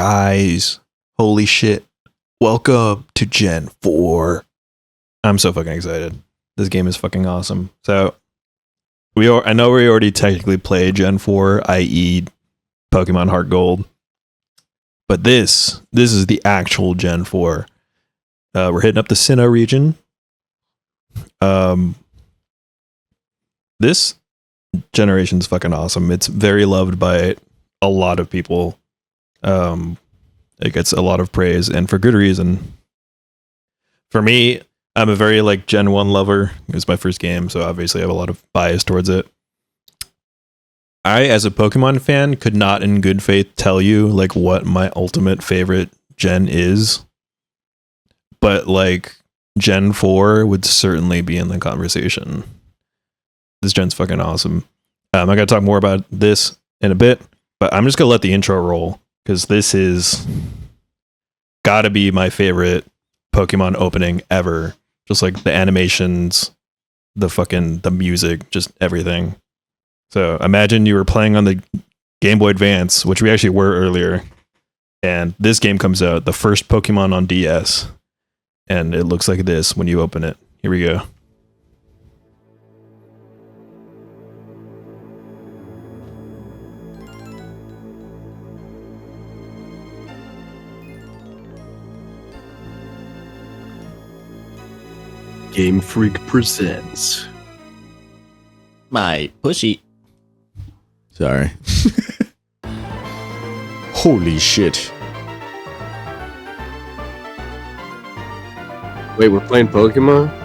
Guys, holy shit. Welcome to Gen 4. I'm so fucking excited. This game is fucking awesome. So, I know we already technically play Gen 4, i.e. Pokemon Heart Gold. But this is the actual Gen 4. We're hitting up the Sinnoh region. This generation's fucking awesome. It's very loved by a lot of people. It gets a lot of praise, and for good reason. For me, I'm a very Gen 1 lover. It was my first game, so obviously I have a lot of bias towards it. I, as a Pokemon fan, could not in good faith tell you what my ultimate favorite gen is. But Gen 4 would certainly be in the conversation. This gen's fucking awesome. I gotta talk more about this in a bit, but I'm just gonna let the intro roll, because this is gotta be my favorite Pokemon opening ever. Just the animations, the music, just everything. So imagine you were playing on the Game Boy Advance, which we actually were earlier, and this game comes out, the first Pokemon on DS, and it looks like this when you open it. Here we go. Game Freak presents my pussy. Sorry. Holy shit. Wait, we're playing Pokemon?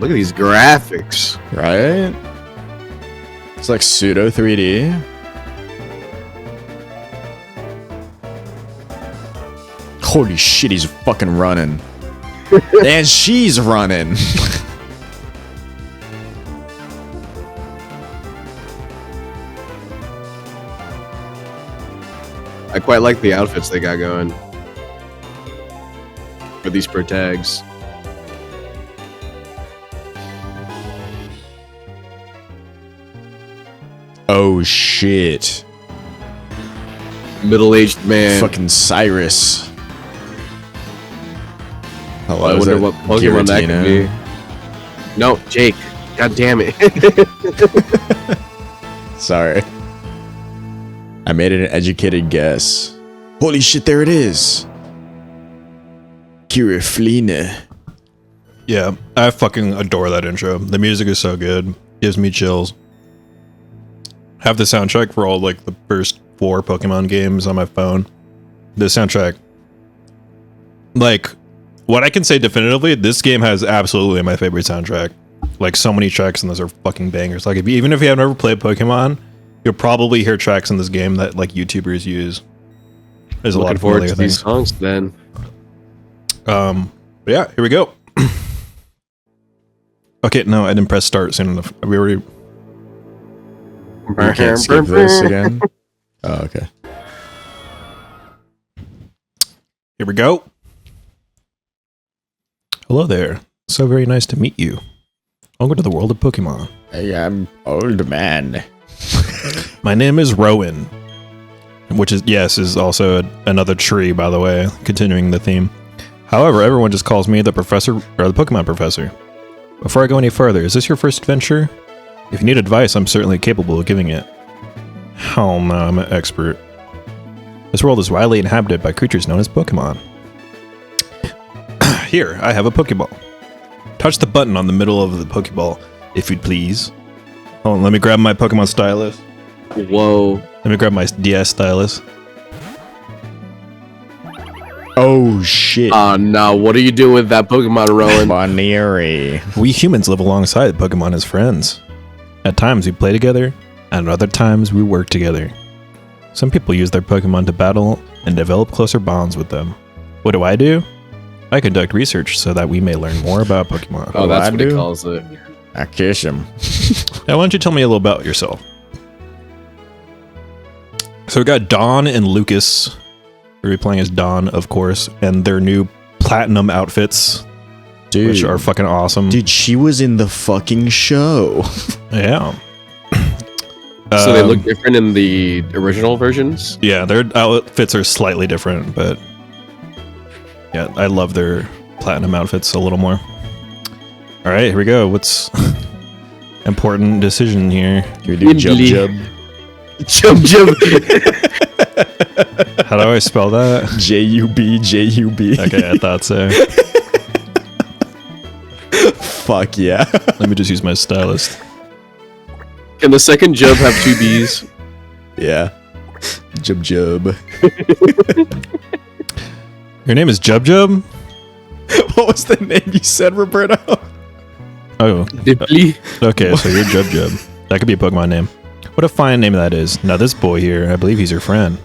Look at these graphics. Right? It's like pseudo 3D. Holy shit, he's fucking running. And she's running. I quite like the outfits they got going for these pro tags. Oh shit. Middle-aged man. Fucking Cyrus. Hello, I wonder what Pokemon that could be. No, Jake. God damn it. Sorry. I made an educated guess. Holy shit, there it is. Kiriflina. Yeah, I fucking adore that intro. The music is so good. Gives me chills. Have the soundtrack for all the first 4 Pokemon games on my phone. The soundtrack, what I can say definitively, this game has absolutely my favorite soundtrack. So many tracks in this are fucking bangers. Even if you have never played Pokemon, you'll probably hear tracks in this game that YouTubers use. There's a lot of forward to these songs then. But yeah, here we go. Okay, no, I didn't press start soon enough. We already. You can't skip this again? Oh, okay. Here we go. Hello there. So very nice to meet you. Welcome to the world of Pokemon. Hey, I'm old man. My name is Rowan, which is also another tree, by the way, continuing the theme. However, everyone just calls me the professor, or the Pokemon professor. Before I go any further, is this your first adventure? If you need advice, I'm certainly capable of giving it. Hell no, I'm an expert. This world is widely inhabited by creatures known as Pokemon. Here, I have a Pokeball. Touch the button on the middle of the Pokeball, if you'd please. Hold on, let me grab my Pokemon stylus. Whoa. Let me grab my DS stylus. Oh shit. No, what are you doing with that Pokemon, Rowan? Bonnery. We humans live alongside Pokemon as friends. At times we play together, and other times we work together. Some people use their Pokemon to battle and develop closer bonds with them. What do? I conduct research so that we may learn more about Pokemon. Oh, that's what he calls it. I kiss him. Now, why don't you tell me a little about yourself? So we got Dawn and Lucas. We'll be playing as Dawn, of course, and their new platinum outfits, Dude. which are fucking awesome. Dude, she was in the fucking show. Yeah. So they look different in the original versions? Yeah, their outfits are slightly different, but yeah, I love their platinum outfits a little more. All right, here we go. What's important decision here? Can we do Jub Jub? Jub Jub. How do I spell that? Jub Jub. Okay, I thought so. Fuck yeah. Let me just use my stylist. Can the second Jub have 2 B's? Yeah. Jub Jub. Your name is Jub Jub? What was the name you said, Roberto? Oh. Dipley. Okay, so you're Jub Jub. That could be a Pokemon name. What a fine name that is. Now this boy here, I believe he's your friend.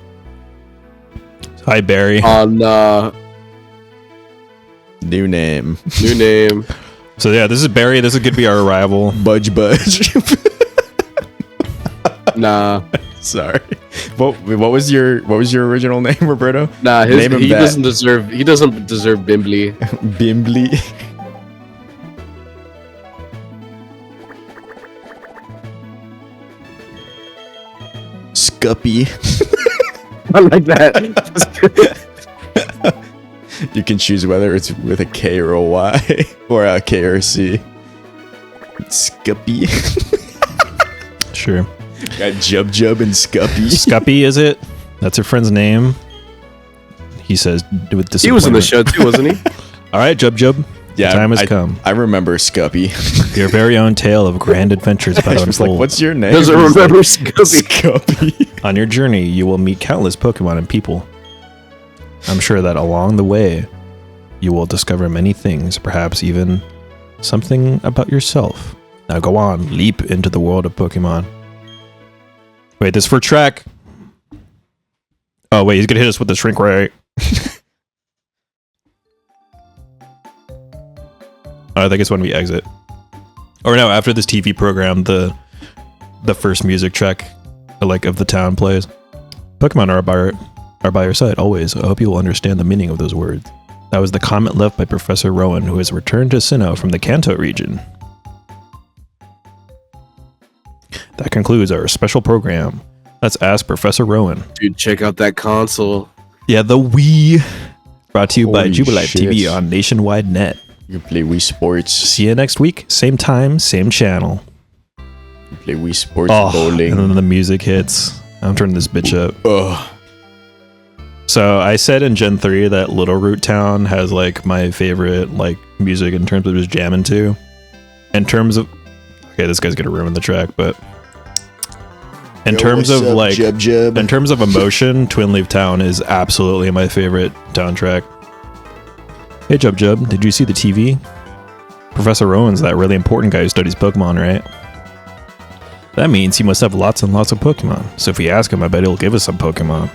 Hi, Barry. On New name. new name. So yeah, this is Barry. This is gonna be our rival. Budge Budge. Nah. Sorry. What was your original name, Roberto? Nah, Name him he that. doesn't deserve Bimbly. Bimbly. Scuppy. I like that. You can choose whether it's with a K or a Y or a K or a C. Scuppy. Sure. Got Jub Jub and Scuppy. Scuppy, is it? That's her friend's name. He says with disappointment. He was in the show too, wasn't he? All right, Jub Jub. Yeah, the time has come. I remember Scuppy. Your very own tale of grand adventures about to I was like, unfold. what's your name? Doesn't He's remember like, Scuppy. Scuppy. On your journey, you will meet countless Pokemon and people. I'm sure that along the way, you will discover many things, perhaps even something about yourself. Now go on, leap into the world of Pokemon. Wait, this is for track. Oh, wait, he's gonna hit us with the shrink ray. I think it's when we exit. Or no, after this TV program, the first music track like of the town plays. Pokemon are by your side always. I hope you will understand the meaning of those words. That was the comment left by Professor Rowan, who has returned to Sinnoh from the Kanto region. That concludes our special program. Let's ask Professor Rowan. Dude, check out that console. Yeah, the Wii. Brought to you by Holy Jubilife shit. TV on Nationwide Net. You can play Wii Sports. See you next week. Same time, same channel. You play Wii Sports Oh, bowling. and then the music hits. I'm turning this bitch up. Ugh. So I said in Gen 3 that Little Root Town has like my favorite like music in terms of just jamming to. In terms of okay, this guy's gonna ruin the track, but in terms of like Jub Jub? in terms of emotion, Twin Leaf Town is absolutely my favorite town track. Hey Jub Jub, did you see the TV? Professor Rowan's that really important guy who studies Pokemon, right? That means he must have lots and lots of Pokemon. So if we ask him, I bet he'll give us some Pokemon.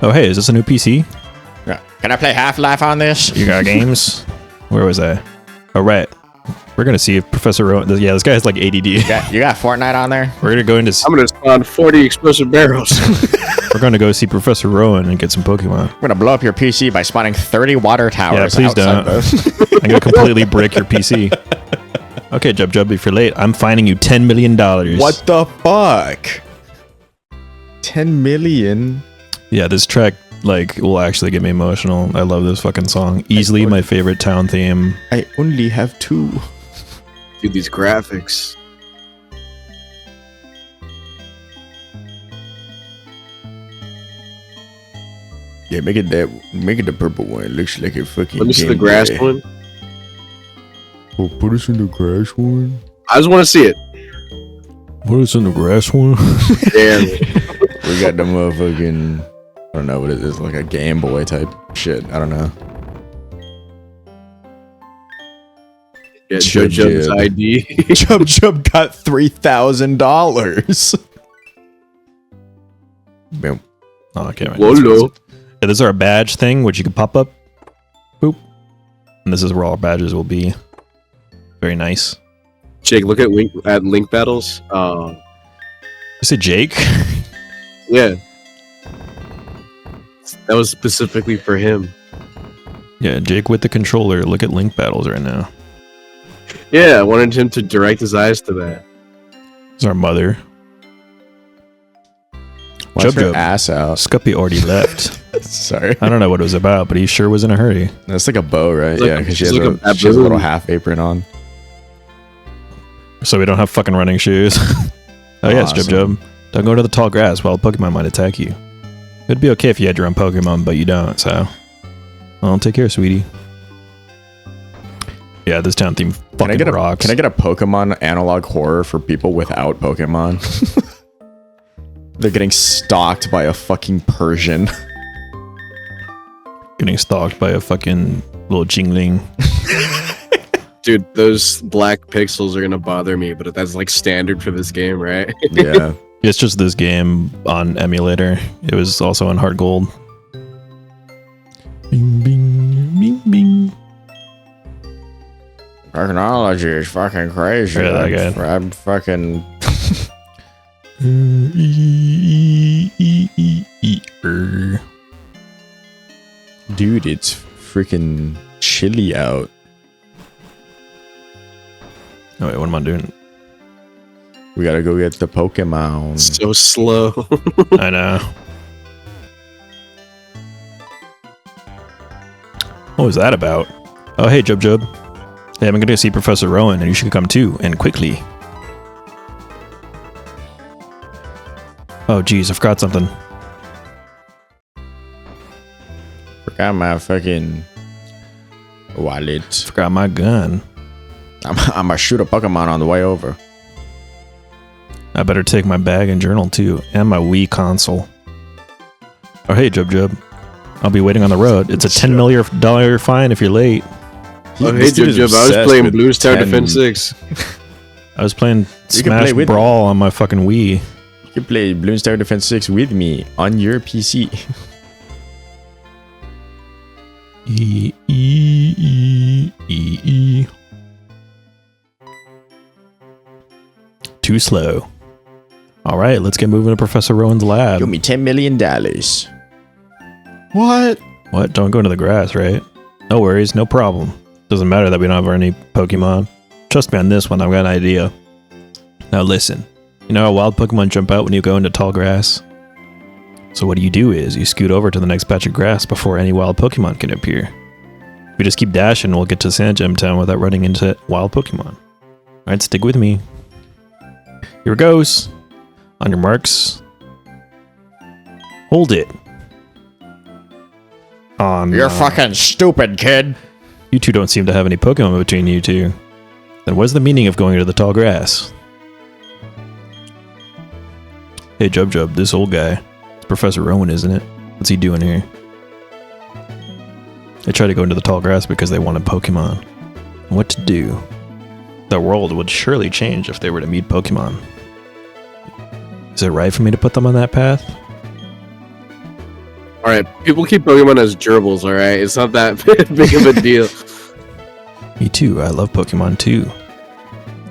Oh hey, is this a new PC? Yeah. Can I play Half-Life on this? You got games? Where was I? Oh right. We're gonna see if Professor Rowan. Yeah, this guy has like ADD. You got Fortnite on there? We're gonna go into. I'm gonna spawn 40 explosive barrels. We're gonna go see Professor Rowan and get some Pokemon. We're gonna blow up your PC by spawning 30 water towers. Yeah, please outside don't. the- I'm gonna completely break your PC. Okay, Jub Jub, if you're late, I'm fining you $10 million. What the fuck? 10 million? Yeah, this track like will actually get me emotional. I love this fucking song. Easily my favorite town theme. I only have 2. Dude, these graphics. Yeah, make it the purple one. It looks like a fucking. Let me see the Game grass Boy. one. Oh, put us in the grass one. I just want to see it. What is in the grass one? Damn. We got the motherfucking. I don't know what it is. Like a Game Boy type shit. I don't know. Yeah, Jub JoJo's Jub. ID. Jub Jub got $3,000. Boom. Oh, okay. Right. Wolo. Yeah, this is our badge thing, which you can pop up. Boop. And this is where all our badges will be. Very nice. Jake, look at link battles. Is it Jake? Yeah. That was specifically for him. Yeah, Jake with the controller. Look at Link battles right now. Yeah, I wanted him to direct his eyes to that. It's our mother. Why's her Jub. ass out? Scuppy already left. Sorry. I don't know what it was about, but he sure was in a hurry. That's like a bow, right? Like- Yeah, because she, she's like a she has a little baboon. half apron on. So we don't have fucking running shoes. Oh yes, Jub Awesome. Jub. Don't go to the tall grass while Pokemon might attack you. It'd be okay if you had your own Pokemon, but you don't, so... Well, take care, sweetie. Yeah, this town theme fucking rocks. Can I get a Pokemon analog horror for people without Pokemon? They're getting stalked by a fucking Persian. Getting stalked by a fucking little jingling. Dude, those black pixels are gonna bother me, but that's like standard for this game, right? Yeah. It's just this game on emulator. It was also on hard gold. Bing, bing, bing, bing. Technology is fucking crazy. Yeah, that guy. I'm fucking... Dude, it's freaking chilly out. Oh wait, what am I doing? We gotta go get the Pokemon. So slow. I know. What was that about? Oh hey, Jub Jub. Hey, I'm gonna see Professor Rowan, and you should come too, and quickly. Oh geez, I forgot something. Forgot my fucking wallet. Forgot my gun. I'm gonna shoot a Pokemon on the way over. I better take my bag and journal too, and my Wii console. Oh hey, Jub Jub. I'll be waiting on the road. It's a $10 million fine if you're late. Oh, hey, Jub Jub, I was playing Blue Star Defense 6. I was playing You can Smash play with Brawl on my fucking Wii. You can play Bloons Tower Defense 6 with me on your PC. E. Too slow. All right, let's get moving to Professor Rowan's lab. Give me $10 million. What? What? Don't go into the grass, right? No worries, no problem. Doesn't matter that we don't have any Pokemon. Trust me on this one, I've got an idea. Now listen, you know how wild Pokemon jump out when you go into tall grass? So what you do is, you scoot over to the next patch of grass before any wild Pokemon can appear. If we just keep dashing, we'll get to Sand Gem Town without running into wild Pokemon. Alright, stick with me. Here it goes. On your marks. Hold it. On. You're fucking stupid, kid. You two don't seem to have any Pokemon between you two. Then what's the meaning of going into the tall grass? Hey, Jub Jub, this old guy. It's Professor Rowan, isn't it? What's he doing here? They tried to go into the tall grass because they wanted Pokemon. What to do? The world would surely change if they were to meet Pokemon. Is it right for me to put them on that path? Alright, people keep Pokemon as gerbils, alright? It's not that big of a deal. Me too, I love Pokemon too.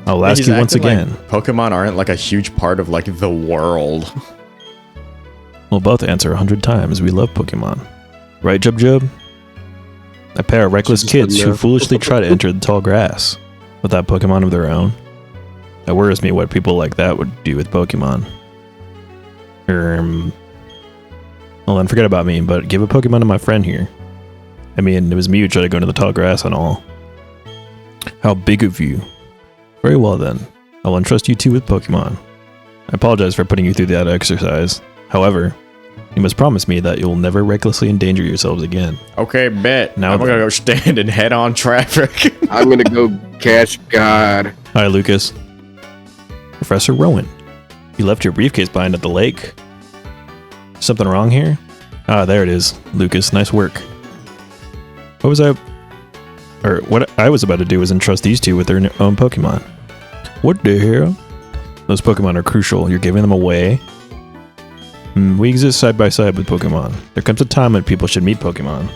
I'll ask you once again. Pokemon aren't like a huge part of like the world. We'll both answer 100 times. We love Pokemon. Right, Jub Jub? A pair of reckless Just kids said who no. foolishly try to enter the tall grass without Pokemon of their own. It worries me what people like that would do with Pokemon. Well then, forget about me, but give a Pokemon to my friend here. I mean, it was me who tried to go into the tall grass and all. How big of you. Very well then. I'll entrust you two with Pokemon. I apologize for putting you through that exercise. However, you must promise me that you'll never recklessly endanger yourselves again. Okay, bet. Now I'm gonna then. go stand in head-on traffic. I'm gonna go catch God. Hi, Lucas. Professor Rowan. You left your briefcase behind at the lake. Something wrong here? Ah, there it is. Lucas, nice work. What I was about to do was entrust these two with their own Pokemon. What the hell? Those Pokemon are crucial. You're giving them away? We exist side by side with Pokemon. There comes a time when people should meet Pokemon.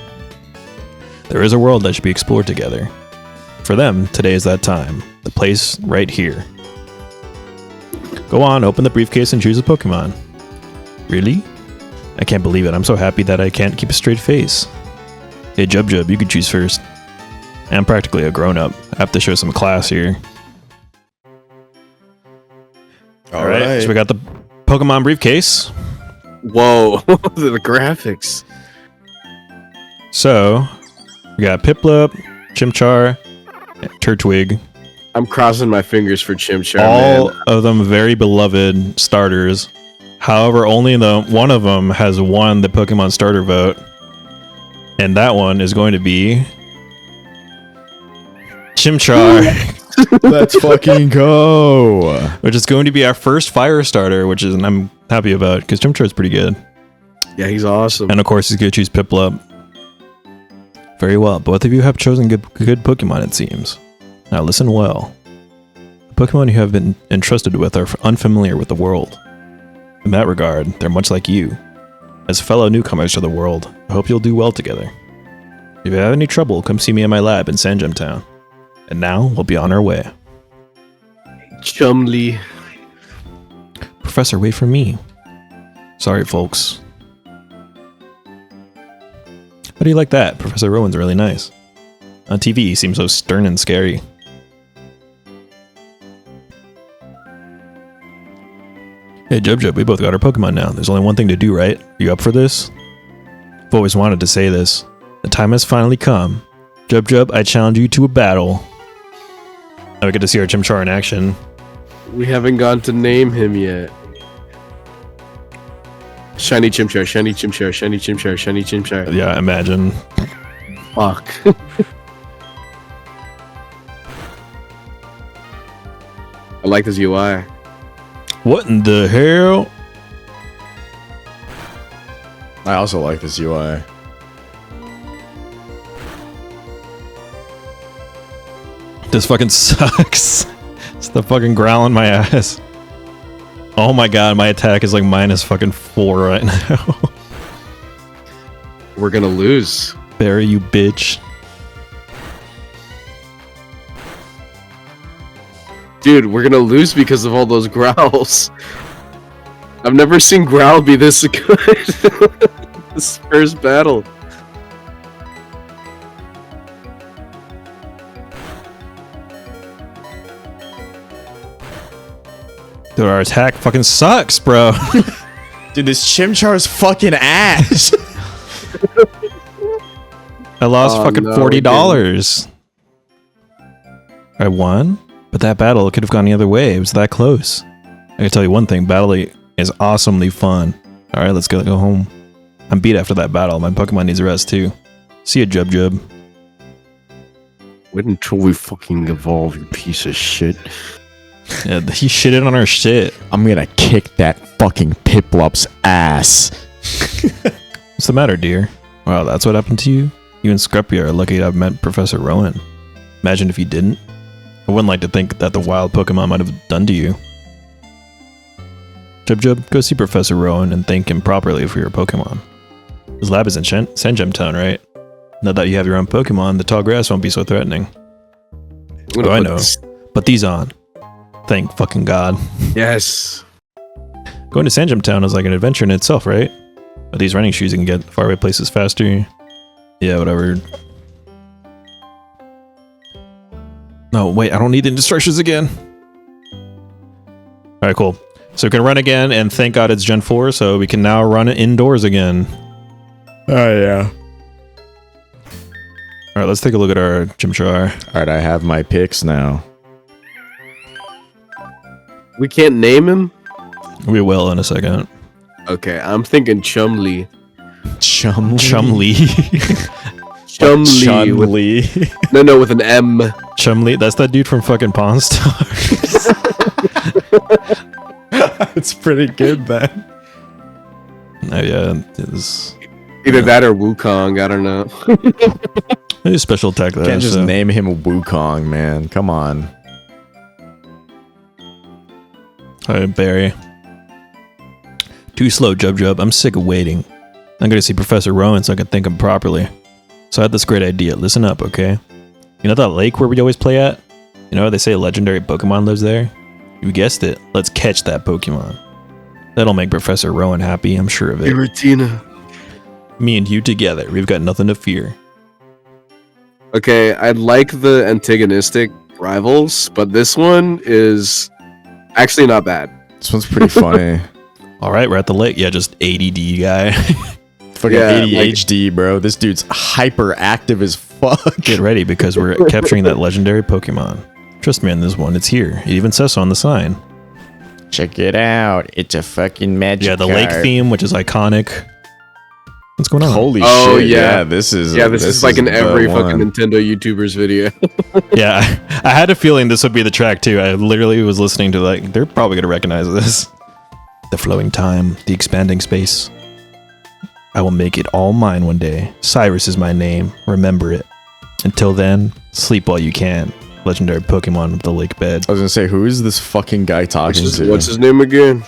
There is a world that should be explored together. For them, today is that time. The place right here. Go on, open the briefcase and choose a Pokemon. Really? I can't believe it. I'm so happy that I can't keep a straight face. Hey, Jub Jub, you could choose first. I'm practically a grown-up. I have to show some class here. All right. So we got the Pokemon briefcase. Whoa, the graphics. So we got Piplup, Chimchar, Turtwig. I'm crossing my fingers for Chimchar, All man. of them very beloved starters. However, only one of them has won the Pokemon starter vote. And that one is going to be Chimchar. Let's fucking go. Which is going to be our first fire starter, which is I'm happy about because Chimchar is pretty good. Yeah, he's awesome. And of course, he's going to choose Piplup. Very well. Both of you have chosen good Pokemon, it seems. Now listen well. The Pokemon you have been entrusted with are unfamiliar with the world. In that regard, they're much like you. As fellow newcomers to the world, I hope you'll do well together. If you have any trouble, come see me in my lab in Sandgem Town. And now, we'll be on our way. Chumley. Professor, wait for me. Sorry, folks. How do you like that? Professor Rowan's really nice. On TV, he seems so stern and scary. Hey, Jub Jub, we both got our Pokemon now. There's only one thing to do, right? Are you up for this? I've always wanted to say this. The time has finally come. Jub Jub, I challenge you to a battle. Now we get to see our Chimchar in action. We haven't gone to name him yet. Shiny Chimchar, shiny Chimchar, shiny Chimchar, shiny Chimchar. Yeah, imagine. Fuck. I like this UI. What in the hell? I also like this UI. This fucking sucks. It's the fucking growl in my ass. Oh my god, my attack is like minus fucking 4 right now. We're gonna lose. Bury you, bitch. Dude, we're gonna lose because of all those growls. I've never seen Growl be this good. This first battle. Dude, our attack fucking sucks, bro. Dude, this Chimchar's fucking ass. I lost Oh, fucking no, $40. I won? But that battle could have gone the other way. It was that close. I can tell you one thing, battling is awesomely fun. Alright, let's go home. I'm beat after that battle. My Pokemon needs a rest too. See ya, Jub Jub. Wait until we fucking evolve, you piece of shit. Yeah, he shitted on our shit. I'm gonna kick that fucking Piplup's ass. What's the matter, dear? Wow, that's what happened to you? You and Scruppy are lucky I've met Professor Rowan. Imagine if you didn't. I wouldn't like to think that the wild Pokemon might have done to you. Jub Jub, go see Professor Rowan and thank him properly for your Pokemon. His lab is in Sandgem Town, right? Now that you have your own Pokemon, the tall grass won't be so threatening. Oh, I know. Put these on. Thank fucking God. Yes. Going to Sandgem Town is like an adventure in itself, right? With these running shoes, you can get faraway places faster. Yeah, whatever. No, wait, I don't need the instructions again. Alright, cool. So we can run again, and thank God it's Gen 4, so we can now run it indoors again. Oh, yeah. Alright, let's take a look at our Chimchar. Alright, I have my picks now. We can't name him? We will in a second. Okay, I'm thinking Chumley. Chumley. Chumley. With, Chun-Li. no, with an M. Chumley, that's that dude from fucking Pawn Stars. It's pretty good, then. Oh, yeah, it's Either that or Wukong, I don't know. a special attack there. Can't just so. name him Wukong, man. Come on. Alright, Barry. Too slow, Jub Jub. I'm sick of waiting. I'm gonna see Professor Rowan so I can think him properly. So I had this great idea. Listen up, okay? You know that lake where we always play at? You know how they say a legendary Pokemon lives there? You guessed it. Let's catch that Pokemon. That'll make Professor Rowan happy, I'm sure of it. Giratina. Me and you together, we've got nothing to fear. Okay, I like the antagonistic rivals, but this one is actually not bad. This one's pretty funny. All right, we're at the lake. Yeah, just ADD guy. Fucking Yeah, ADHD, bro. This dude's hyperactive as fuck. Get ready because we're capturing that legendary Pokemon. Trust me on this one, it's here. It even says so on the sign. Check it out. It's a fucking magic Yeah, the lake theme, which is iconic. What's going on? Holy Oh, shit. yeah. This is like in the every fucking one. Nintendo YouTuber's video. Yeah, I had a feeling this would be the track too. I literally was listening to like, they're probably gonna recognize this. The flowing time, the expanding space. I will make it all mine one day. Cyrus is my name. Remember it. Until then, sleep while you can. Legendary Pokemon of the lake bed. I was gonna say, who is this fucking guy talking to? What's his name again?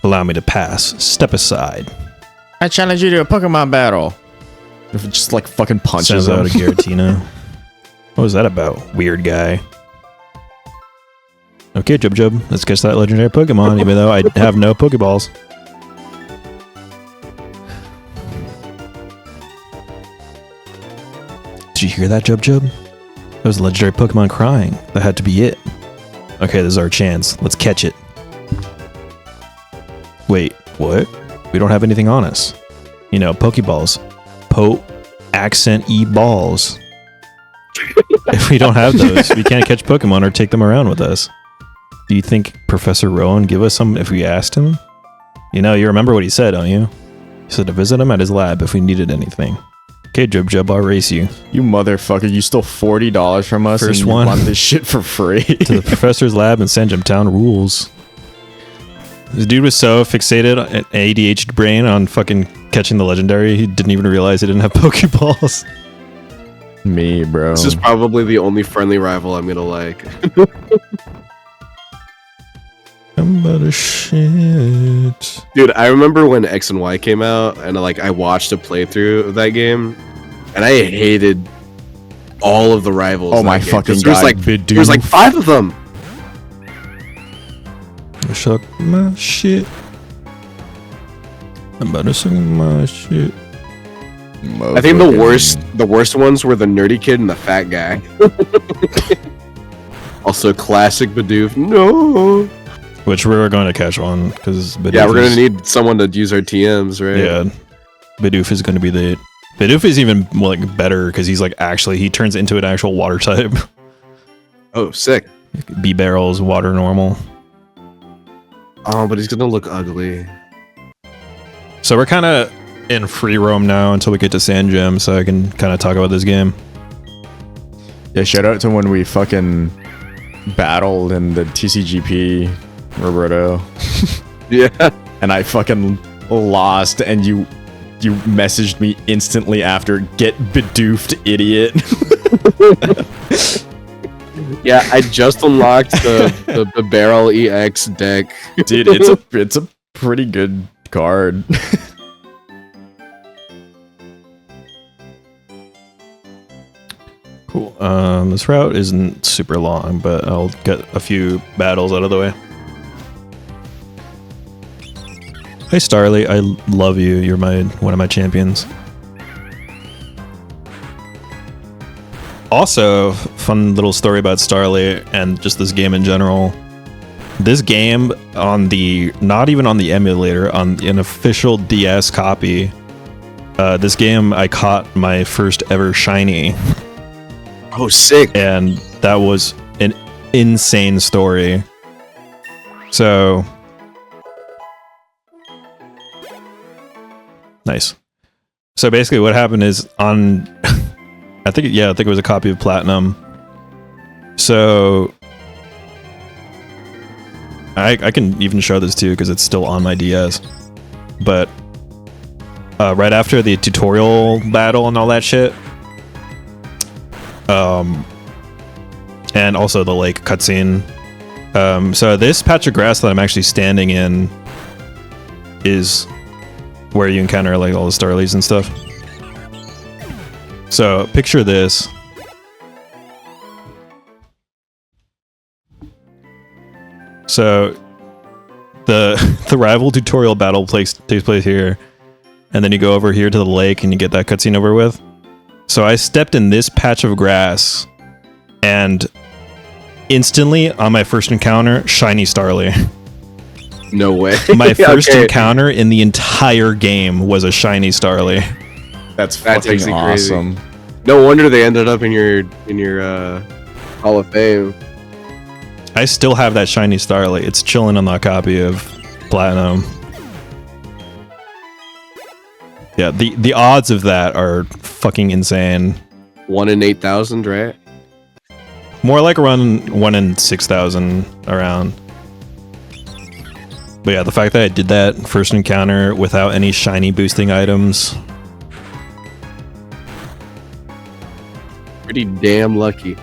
Allow me to pass. Step aside. I challenge you to a Pokemon battle. If it just like fucking punches Sends out a him. Giratina. What was that about? Weird guy. Okay, Jub Jub, let's catch that legendary Pokemon, even though I have no Pokeballs. Did you hear that, Jub Jub? That was a legendary Pokemon crying. That had to be it. Okay, this is our chance. Let's catch it. Wait, what? We don't have anything on us. You know, Pokeballs. Accent E balls. If we don't have those, we can't catch Pokemon or take them around with us. Do you think Professor Rowan give us some if we asked him? You know, you remember what he said, don't you? He said to visit him at his lab if we needed anything. Okay, Jub Jub, I'll race you. You motherfucker, you stole $40 from us First and you one. want this shit for free. To the professor's lab in Sanjum Town rules. This dude was so fixated on ADHD brain on fucking catching the legendary, he didn't even realize he didn't have Pokeballs. Me, bro. This is probably the only friendly rival I'm gonna like. I'm about to shit. Dude, I remember when X and Y came out, and I watched a playthrough of that game, and I hated all of the rivals. Oh in my that game, 'cause fucking there's god, like Bidoof. there's like 5 of them. Suck my shit. I'm about to suck my shit. I think the worst ones were the nerdy kid and the fat guy. Also, classic Bidoof. No. Which we're going to catch one because Yeah, we're gonna need someone to use our TMs, right? Yeah, Bidoof is going to be the. Bidoof is even like better because he's like actually he turns into an actual water type. Oh, sick. B barrels, water normal. Oh, but he's gonna look ugly. So we're kind of in free roam now until we get to Sand Gem, so I can kind of talk about this game. Yeah, shout out to when we fucking battled in the TCGP, Roberto. Yeah. And I fucking lost, and you messaged me instantly after, "Get bedoofed, idiot." Yeah, I just unlocked the Barrel EX deck. Dude, it's a pretty good card. Cool. This route isn't super long, but I'll get a few battles out of the way. Hey Starly, I love you. You're one of my champions. Also, fun little story about Starly and just this game in general. This game on not even on the emulator, on an official DS copy, this game I caught my first ever shiny. Oh, sick. And that was an insane story. So nice. So basically what happened is on I think it was a copy of Platinum. So I can even show this too because it's still on my DS. But right after the tutorial battle and all that shit, and also the lake cutscene. So this patch of grass that I'm actually standing in is where you encounter like all the Starlies and stuff. So picture this. So the rival tutorial battle takes place here, and then you go over here to the lake and you get that cutscene over with. So I stepped in this patch of grass, and instantly on my first encounter, shiny Starly. No way. My first encounter in the entire game was a shiny Starly. That's fucking actually crazy. awesome. No wonder they ended up in your Hall of Fame. I still have that shiny Starly. It's chilling on that copy of Platinum. Yeah, the odds of that are fucking insane. 1 in 8,000, right? More like around 1 in 6,000 around. But yeah, the fact that I did that first encounter without any shiny boosting items. Pretty damn lucky.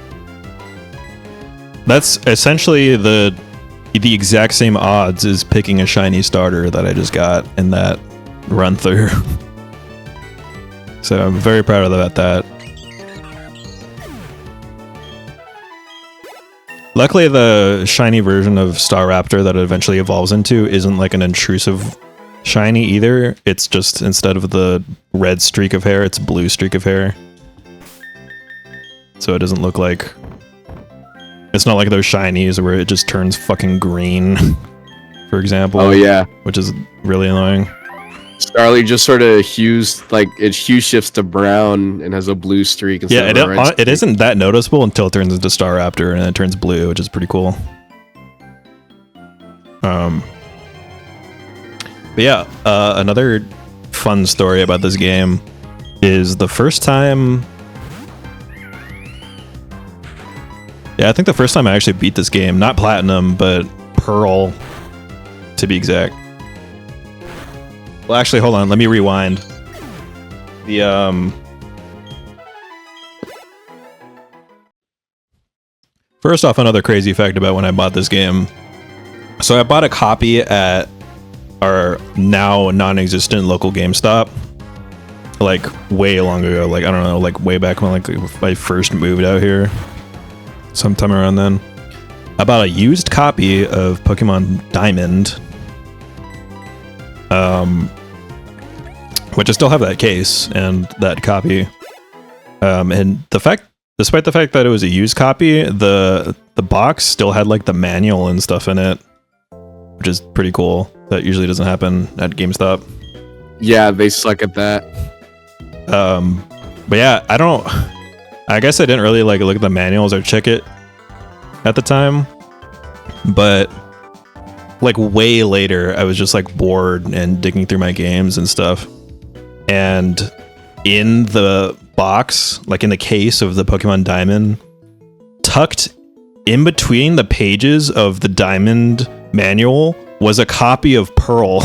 That's essentially the exact same odds as picking a shiny starter that I just got in that run through. So I'm very proud of that. Luckily, the shiny version of Staraptor that it eventually evolves into isn't like an intrusive shiny either. It's just, instead of the red streak of hair, it's blue streak of hair. So it doesn't look like... It's not like those shinies where it just turns fucking green, for example. Oh yeah. Which is really annoying. Starly just sort of hues, like its hue shifts to brown and has a blue streak instead Yeah, of a red streak. it isn't that noticeable until it turns into Staraptor and it turns blue, which is pretty cool. But yeah, another fun story about this game is the first time... Yeah, I think the first time I actually beat this game, not Platinum, but Pearl, to be exact. Well, actually, hold on. Let me rewind. First off, another crazy fact about when I bought this game. So I bought a copy at our now non-existent local GameStop, like way long ago. Like, I don't know, like way back when I first moved out here, sometime around then. I bought a used copy of Pokemon Diamond, which I still have that case and that copy. And despite the fact that it was a used copy, the box still had like the manual and stuff in it, which is pretty cool. That usually doesn't happen at GameStop. Yeah, they suck at that. But yeah, I guess I didn't really like look at the manuals or check it at the time, but like way later, I was just like bored and digging through my games and stuff. And in the box, like in the case of the Pokemon Diamond, tucked in between the pages of the Diamond manual was a copy of Pearl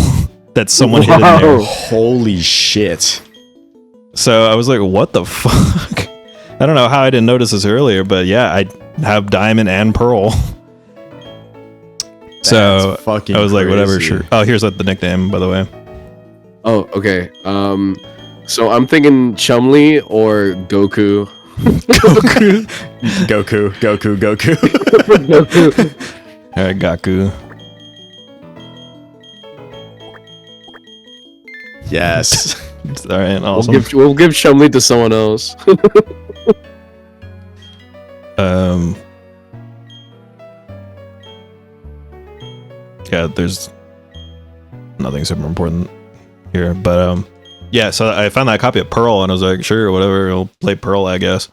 that someone hid in there. Holy shit. So I was like, what the fuck? I don't know how I didn't notice this earlier, but yeah, I have Diamond and Pearl. So fucking I was like, whatever, crazy. sure. Oh, here's like the nickname, by the way. Oh, okay. So I'm thinking Chumley or Goku. Goku. All right, Gaku. Yes. All right, awesome. We'll give Chumley to someone else. Yeah, there's nothing super important here, but yeah, so I found that copy of Pearl and I was like, sure, whatever, I'll play Pearl, I guess.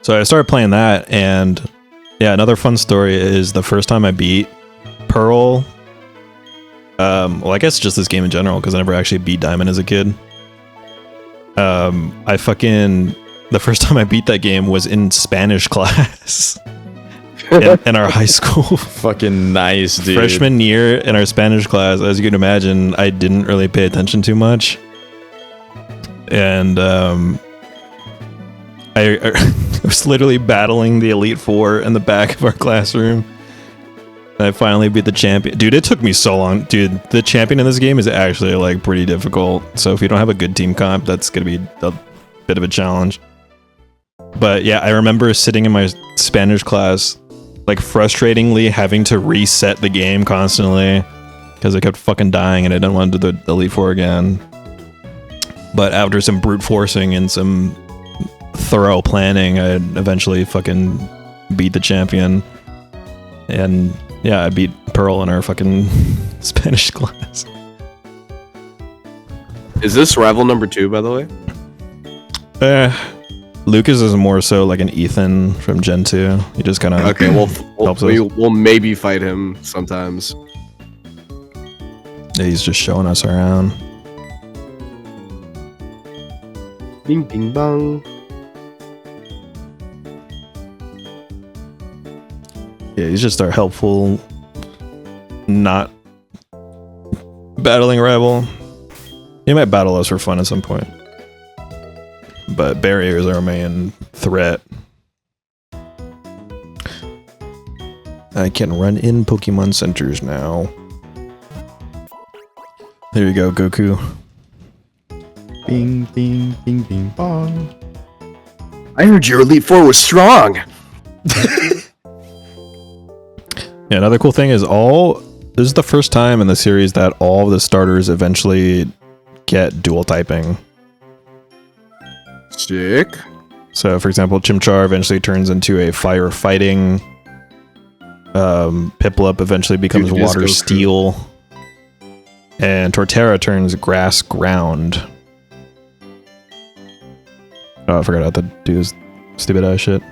So I started playing that, and yeah, another fun story is the first time I beat Pearl. Well, I guess just this game in general, because I never actually beat Diamond as a kid. The first time I beat that game was in Spanish class in our high school. Fucking nice, dude. Freshman year in our Spanish class, as you can imagine, I didn't really pay attention too much. And I was literally battling the Elite Four in the back of our classroom. And I finally beat the champion. Dude, it took me so long. Dude, the champion in this game is actually like pretty difficult. So if you don't have a good team comp, that's going to be a bit of a challenge. But yeah, I remember sitting in my Spanish class, like frustratingly having to reset the game constantly because I kept fucking dying and I didn't want to do the Elite Four again. But after some brute forcing and some thorough planning, I eventually fucking beat the champion. And yeah, I beat Pearl in our fucking Spanish class. Is this rival number 2, by the way? Lucas is more so like an Ethan from Gen 2. He just kind of Okay, helps us. we'll maybe fight him sometimes. Yeah, he's just showing us around. Bing, bing, bong. Yeah, he's just our helpful, not battling rival. He might battle us for fun at some point. But Barrier is our main threat. I can run in Pokemon centers now. There you go, Goku. Bing, bing, bing, bing, bong. I heard your Elite Four was strong. Yeah, another cool thing is this is the first time in the series that all of the starters eventually get dual typing. Sick. So, for example, Chimchar eventually turns into a fire fighting. Piplup eventually becomes Dude, water Goku. steel. And Torterra turns grass ground. Oh, I forgot how to do this stupid ass shit.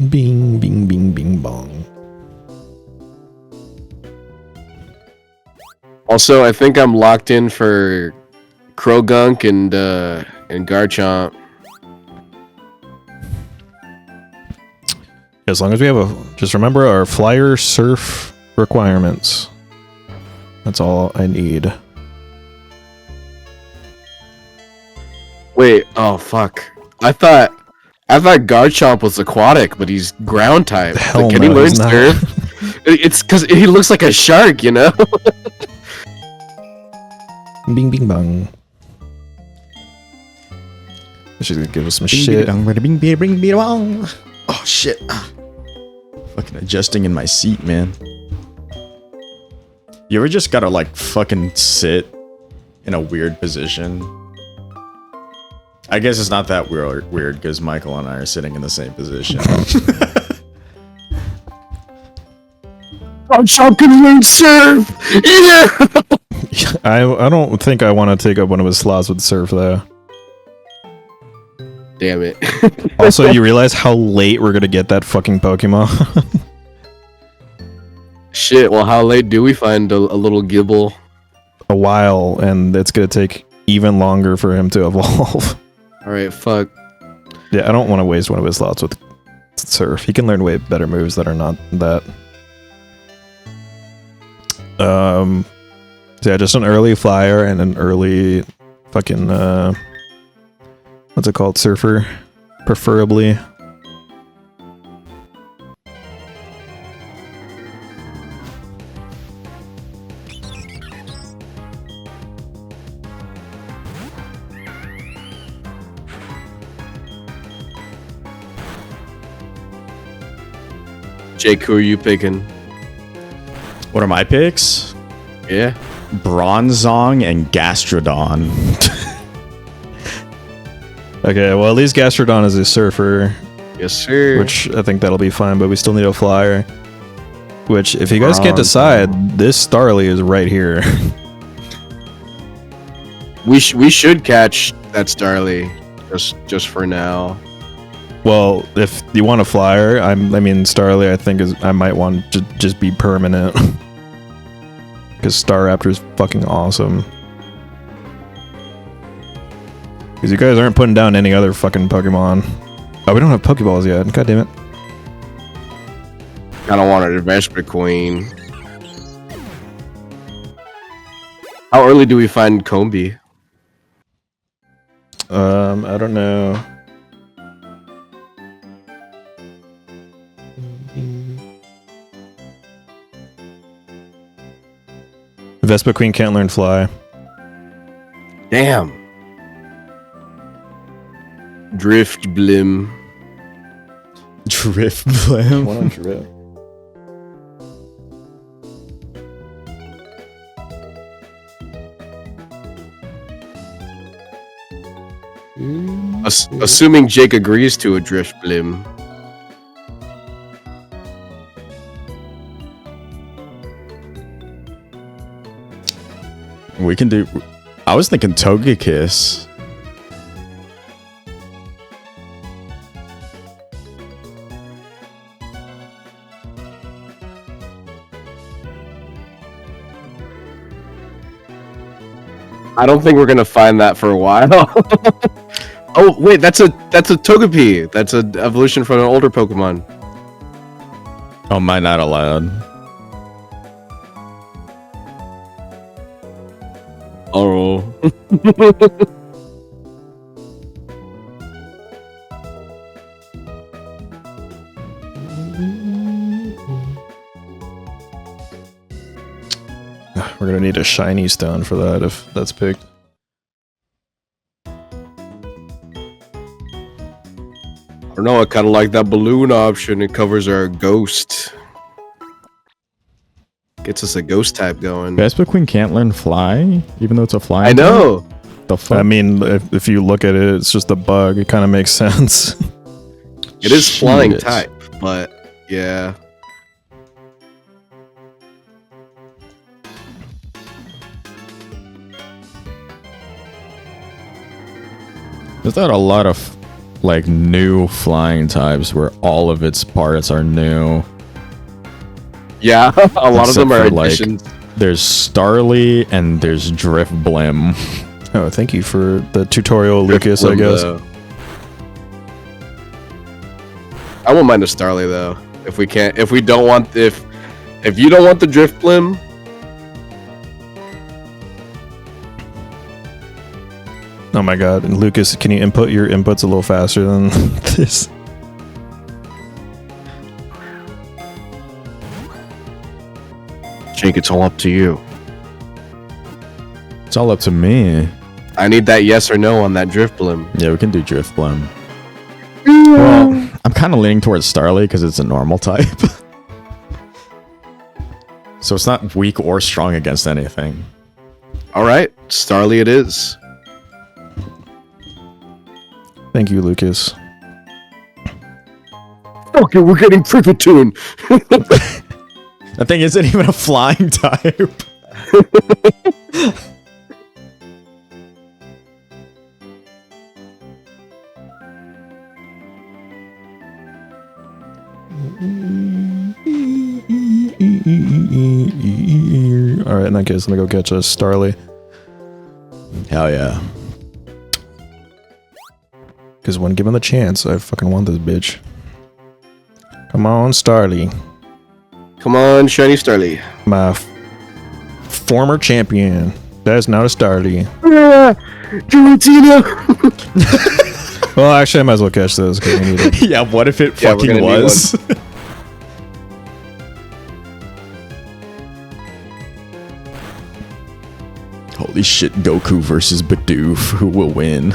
Bing, bing, bing, bing, bong. Also, I think I'm locked in for Krogunk and Garchomp. As long as we have just remember our flyer surf requirements. That's all I need. Wait, oh fuck. I thought Garchomp was aquatic, but he's ground type. Hell Like, can he no, learn he's not. surf? It's because he looks like a shark, you know? Bing, bing, bong. She's gonna give us some Bing, shit. bing, bing, bing, bing, bing, bong. Oh shit. Fucking adjusting in my seat, man. You ever just gotta like fucking sit in a weird position? I guess it's not that weird because Michael and I are sitting in the same position. Garchomp can learn surf! Yeah! I don't think I want to take up one of his slots with surf though. Damn it. Also, you realize how late we're gonna get that fucking Pokemon? Shit, well, how late do we find a little Gibble? A while, and it's gonna take even longer for him to evolve. Alright, fuck. Yeah, I don't want to waste one of his slots with surf. He can learn way better moves that are not that. So yeah, just an early flyer and an early fucking what's it called? Surfer, preferably. Jake, who are you picking? What are my picks? Yeah? Bronzong and Gastrodon. Okay, well at least Gastrodon is a surfer, Yes, sir. which I think that'll be fine, but we still need a flyer. Which, if you guys can't decide, this Starly is right here. We should catch that Starly just for now. Well, if you want a flyer, I mean Starly, I think I might want to just be permanent. Because Staraptor is fucking awesome. Because you guys aren't putting down any other fucking Pokemon. Oh, we don't have Pokeballs yet. God damn it. I don't want a Vesper Queen. How early do we find Combi? I don't know. Vespa Queen can't learn Fly. Damn. Drift Blim. Drift Blim. One on Drift. Assuming Jake agrees to a drift blim. We can do. I was thinking Togekiss. I don't think we're gonna find that for a while. Oh wait, that's a Togepi. That's an evolution from an older Pokemon. Oh, mine not allowed. Oh. We're gonna need a shiny stone for that if that's picked. I don't know. I kind of like that balloon option. It covers our ghost. Gets us a ghost type going. Vespiquen can't learn fly, even though it's a flying. I know. type? The fuck? I mean, if you look at it, it's just a bug. It kind of makes sense. It is flying Shit. type, but yeah. There's not a lot of like new flying types where all of its parts are new. Yeah, a lot of them Except are for, like, additions. There's Starly and there's Drift Blim. Oh, thank you for the tutorial, Lucas, I guess. I won't mind a Starly though. If you don't want the Drift Blim, Oh my god. And Lucas, can you input your inputs a little faster than this? Jake, it's all up to you. It's all up to me. I need that yes or no on that Drift Blim. Yeah, we can do Drift Blim. Well, I'm kind of leaning towards Starly because it's a normal type. So it's not weak or strong against anything. All right, Starly it is. Thank you, Lucas. Okay, we're getting Prickletune. That thing isn't even a flying type. Alright, in that case, let me go catch a Starly. Hell yeah. Because when given the chance, I fucking want this bitch. Come on, Starly. Come on, shiny Starly. My former champion. That is not a Starly. Giratina. Well, actually, I might as well catch those because we need it. Yeah, what if it Yeah, we're fucking gonna need was? Holy shit, Goku versus Bidoof. Who will win?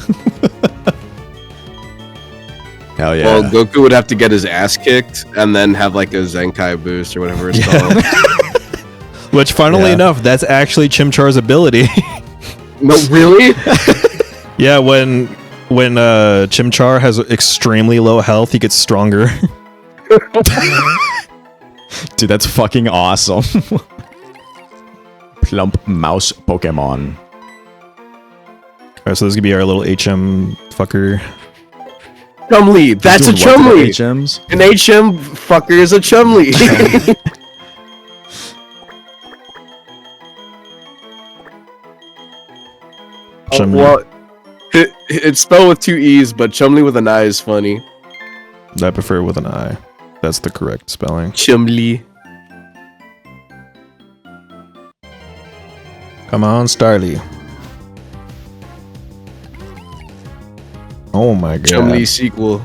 Hell yeah. Well, Goku would have to get his ass kicked and then have like a Zenkai boost or whatever it's called. Which, funnily Yeah. enough, that's actually Chimchar's ability. No, really? Yeah, when Chimchar has extremely low health, he gets stronger. Dude, that's fucking awesome. Plump mouse Pokemon. Alright, so this could be our little HM fucker. Chumli. That's a Doing what to the Chumli. HMs? An HM fucker is a Chumli. Chumli. Well, it's spelled with two E's, but Chumli with an I is funny. I prefer with an I. That's the correct spelling. Chumli. Come on, Starly. Oh my god. Chumli sequel.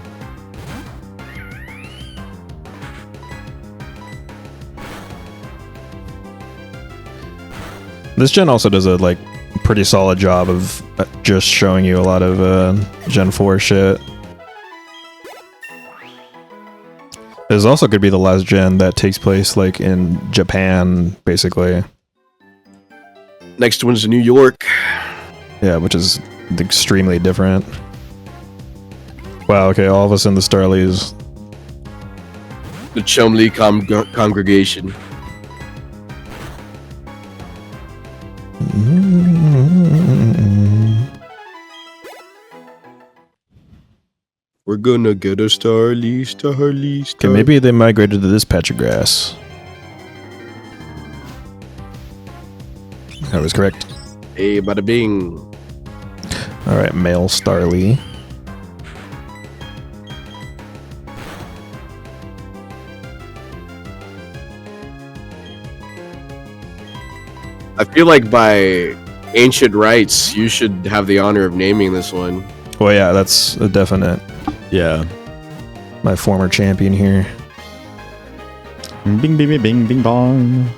This gen also does a pretty solid job of just showing you a lot of Gen 4 shit. This also could be the last gen that takes place like in Japan, basically. Next one's New York. Yeah, which is extremely different. Wow, okay, all of us in the Starlies. The Chumley congregation. We're gonna get a Starly. Okay, maybe they migrated to this patch of grass. That was correct. Hey, bada bing. Alright, male Starly. I feel like by ancient rights, you should have the honor of naming this one. Well, yeah, that's a definite. Yeah. My former champion here. Bing, bing, bing, bing, bing, bong.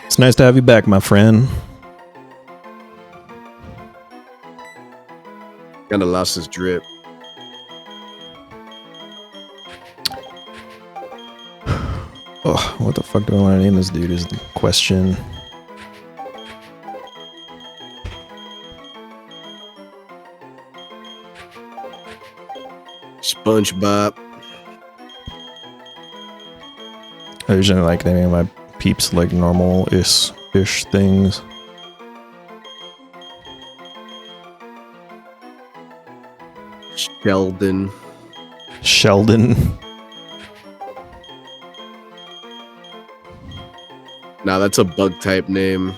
It's nice to have you back, my friend. Kinda lost his drip. Oh, what the fuck do I want to name this dude is the question. SpongeBob. I usually like naming my peeps like normal-ish things. Sheldon. Sheldon. Nah, that's a bug type name.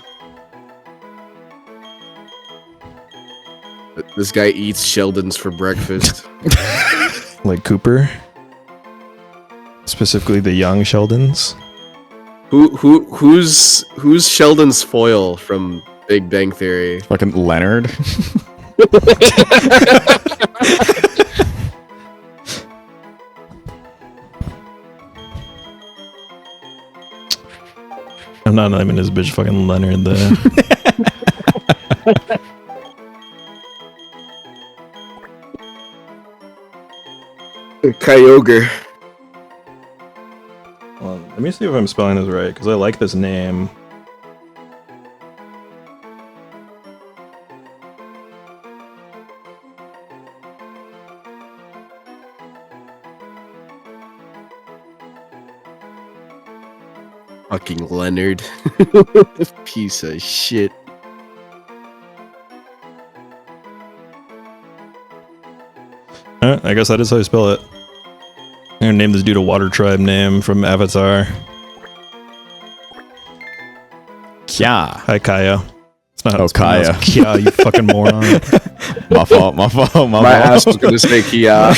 This guy eats Sheldons for breakfast. Like Cooper. Specifically the young Sheldons. Who's Sheldon's foil from Big Bang Theory? Fucking Leonard. I'm not naming this bitch fucking Leonard though. Kyogre. Well, let me see if I'm spelling this right, because I like this name. Fucking Leonard. Piece of shit. I guess that is how you spell it. I'm gonna name this dude a water tribe name from Avatar. Kya. Hi, Kaya. It's not how it's Kaya. pronounced. Kya, you fucking moron. My fault. My ass was gonna say Kia.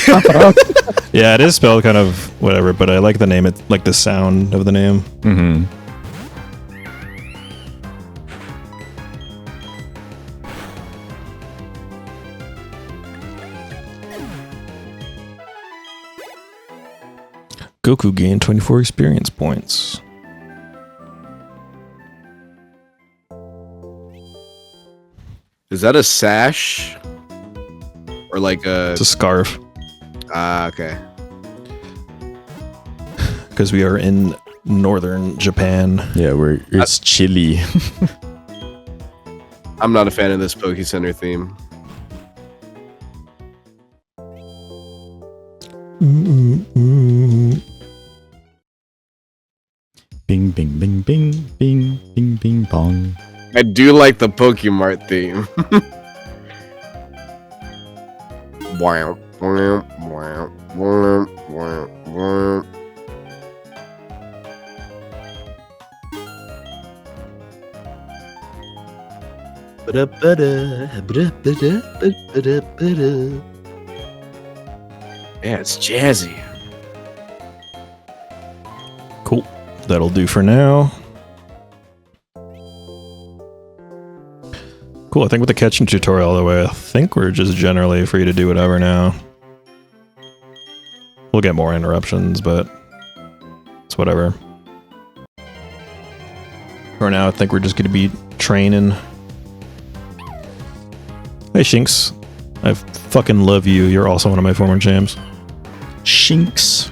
Yeah, it is spelled kind of whatever, but I like the name. It like the sound of the name. Mm-hmm. Goku gained 24 experience points. Is that a sash? Or like a... It's a scarf. Ah, okay. Because we are in northern Japan. Yeah, it's chilly. I'm not a fan of this Poke Center theme. Bing, bing, bing, bing, bing, bing, bing, bong. I do like the Pokemart theme. Wow, wow, wow, wow, wow, wow. Yeah, it's jazzy. Cool. That'll do for now. Cool, I think with the catching tutorial out of the way, I think we're just generally free to do whatever now. We'll get more interruptions, but it's whatever. For now, I think we're just going to be training. Hey, Shinx. I fucking love you. You're also one of my former jams. Shinx.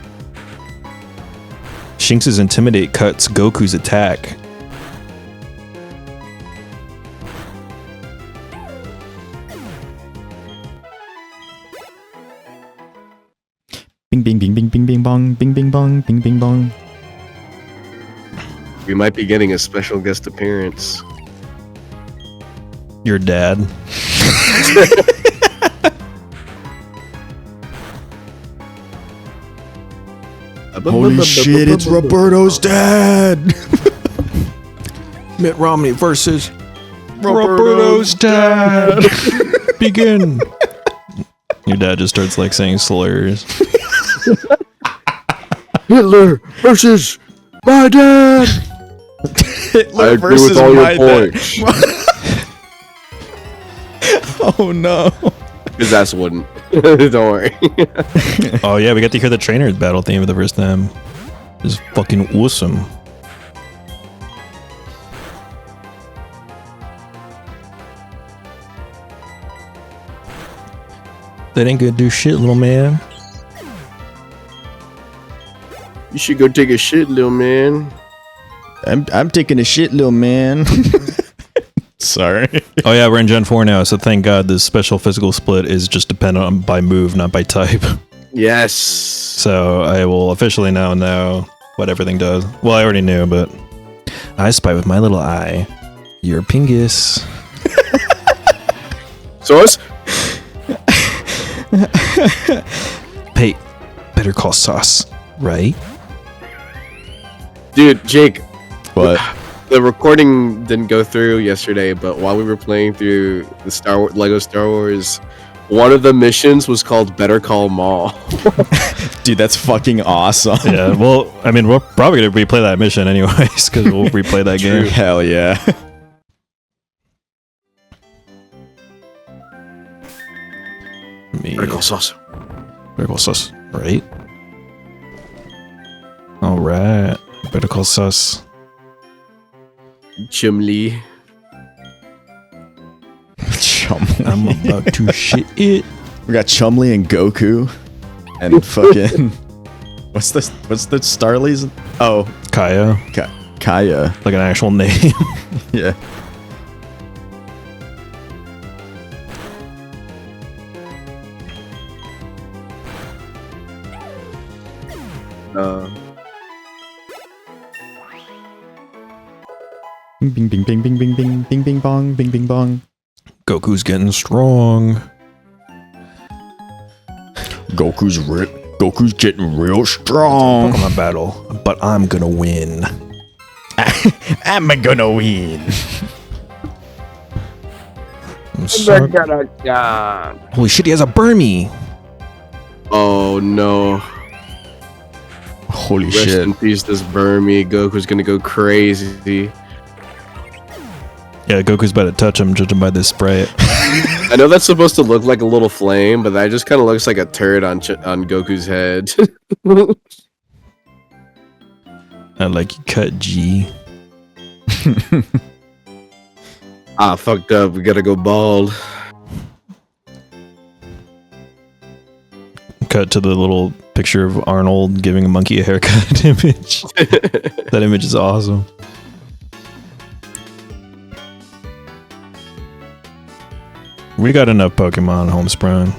Shinx's Intimidate cuts Goku's attack. Bing, bing, bing, bing, bing, bing, bong, bing, bing, bong, bing, bing, bong. We might be getting a special guest appearance. Your dad. Holy shit, it's Roberto's dad! Mitt Romney versus Roberto's dad. Begin. Your dad just starts like saying slurs. Hitler versus my dad. Hitler I agree with all your points. Oh no. His ass wouldn't. Don't worry. Oh yeah, we got to hear the trainers battle theme for the first time. It's fucking awesome. That ain't gonna do shit, little man. You should go take a shit, little man. I'm taking a shit, little man. Sorry. Oh yeah, we're in Gen 4 now, so thank God this special physical split is just dependent on by move, not by type. Yes. So I will officially now know what everything does. Well, I already knew, but I spy with my little eye. You're Pingus. Source? Hey, better call Sauce, right? Dude, Jake, What? the recording didn't go through yesterday, but while we were playing through the Lego Star Wars, one of the missions was called Better Call Maul. Dude, that's fucking awesome. Yeah, well, I mean, we're probably going to replay that mission anyways, because we'll replay that game. Hell yeah. Better Call Sauce. Better Call Sus, right? Alright, Better Call Sus. Chimli. Chumley. I'm about to shit it. We got Chumley and Goku. And fucking... What's the Starly's? Oh, Kaya, Kaya. like an actual name. Yeah. Bing, bing, bing, bing, bing, bing, bing, bing, bong, bing, bing, bong. Goku's getting strong. Goku's getting real strong. Pokemon battle, but I'm gonna win. I'm gonna win. Holy shit, he has a Burmy. Oh no. Holy Rest shit. in peace, this Burmy. Goku's gonna go crazy. Yeah, Goku's about to touch him, judging by this sprite. I know that's supposed to look like a little flame, but that just kind of looks like a turd on Goku's head. I like you cut G. Ah, fucked up. We gotta go bald. Cut to the little picture of Arnold giving a monkey a haircut image. That image is awesome. We got enough Pokemon homesprung.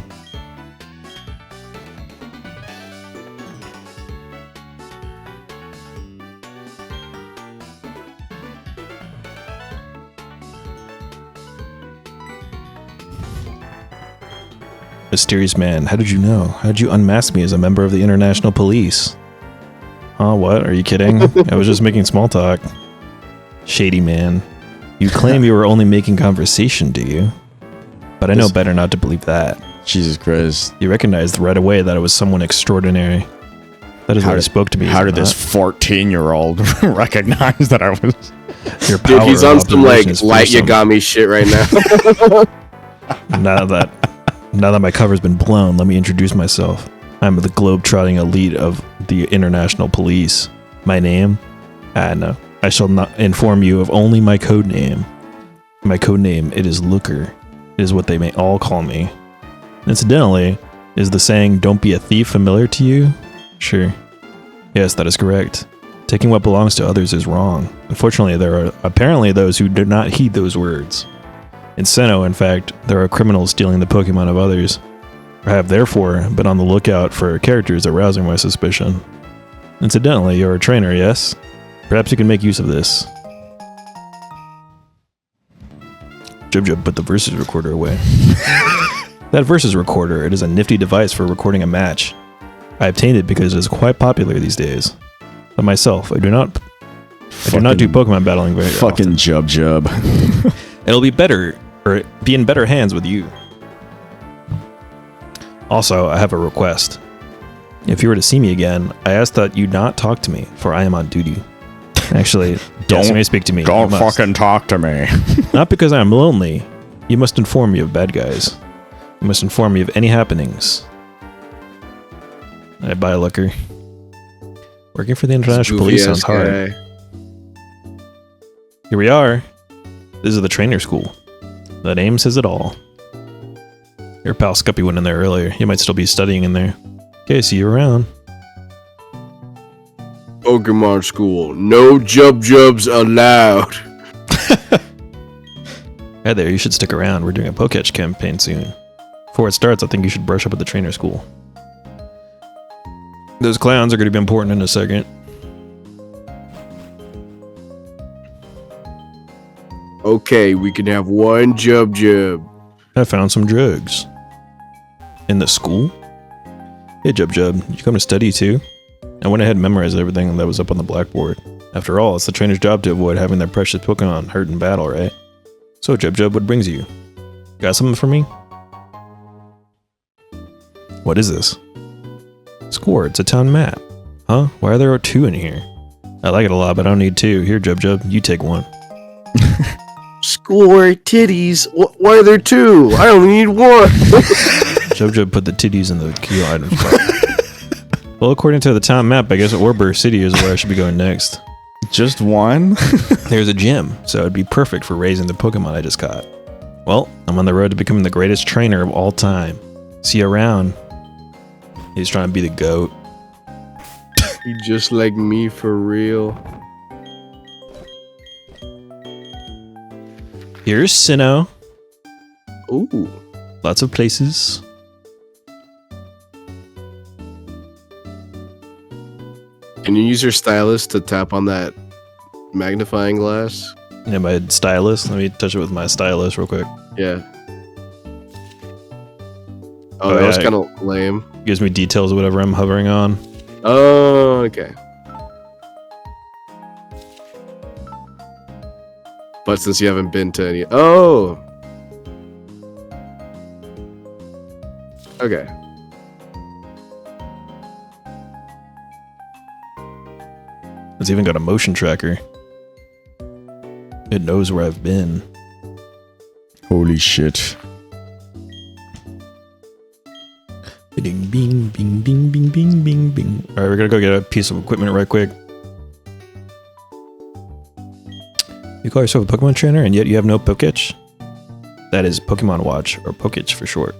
Mysterious man, how did you know? How did you unmask me as a member of the International Police? Oh, what? Are you kidding? I was just making small talk. Shady man. You claim you were only making conversation, do you? But I know better not to believe that. Jesus Christ. You recognized right away that I was someone extraordinary. That is what he spoke to me. How did this 14-year-old recognize that I was... Your power Dude, he's on some like is light fearsome. Yagami shit right now. Now that my cover's been blown, let me introduce myself. I'm the globe-trotting elite of the International Police. My name? No. I shall not inform you of only my code name. My code name, it is Looker. is what they may all call me. Incidentally, is the saying, "Don't be a thief," familiar to you? Sure. Yes, that is correct. Taking what belongs to others is wrong. Unfortunately, there are apparently those who do not heed those words. In Sinnoh, in fact, there are criminals stealing the Pokemon of others. I have therefore been on the lookout for characters arousing my suspicion. Incidentally, you're a trainer, yes? Perhaps you can make use of this. Jub put the versus recorder away. That versus recorder, it is a nifty device for recording a match. I obtained it because it is quite popular these days. But myself, I do not do Pokemon battling very often. Fucking Jub. It'll be better, or be in better hands with you. Also, I have a request. If you were to see me again, I ask that you not talk to me, for I am on duty. Actually, yes, you may speak to me. Don't fucking talk to me. Not because I am lonely. You must inform me of bad guys. You must inform me of any happenings. I buy a looker. Working for the International Police sounds hard. Here we are. This is the trainer school. The name says it all. Your pal Scuppy went in there earlier. You might still be studying in there. Okay, see you around. Pokemon school. No Jubs allowed. Hey there, you should stick around. We're doing a Poketch campaign soon. Before it starts, I think you should brush up at the trainer school. Those clowns are going to be important in a second. Okay, we can have one Jub. I found some drugs. In the school? Hey Jub, did you come to study too? I went ahead and memorized everything that was up on the blackboard. After all, it's the trainer's job to avoid having their precious Pokemon hurt in battle, right? So Jub, what brings you? Got something for me? What is this? Score, it's a town map. Huh? Why are there 2 in here? I like it a lot, but I don't need 2. Here, Jub, you take one. Score titties. Why are there 2? I only need 1. Jub put the titties in the key items box. Well, according to the town map, I guess Oreburgh City is where I should be going next. Just one? There's a gym, so it'd be perfect for raising the Pokemon I just caught. Well, I'm on the road to becoming the greatest trainer of all time. See you around. He's trying to be the GOAT. You just like me for real. Here's Sinnoh. Ooh. Lots of places. Can you use your stylus to tap on that magnifying glass? Yeah, my stylus. Let me touch it with my stylus real quick. Yeah. Oh, that was kind of lame. Gives me details of whatever I'm hovering on. Oh, okay. But since you haven't been to any... Oh! Okay. It's even got a motion tracker. It knows where I've been. Holy shit. Bing, bing, bing, bing, bing, bing, bing, bing. Alright, we're gonna go get a piece of equipment right quick. You call yourself a Pokemon trainer and yet you have no Poketch? That is Pokemon Watch, or Poketch for short.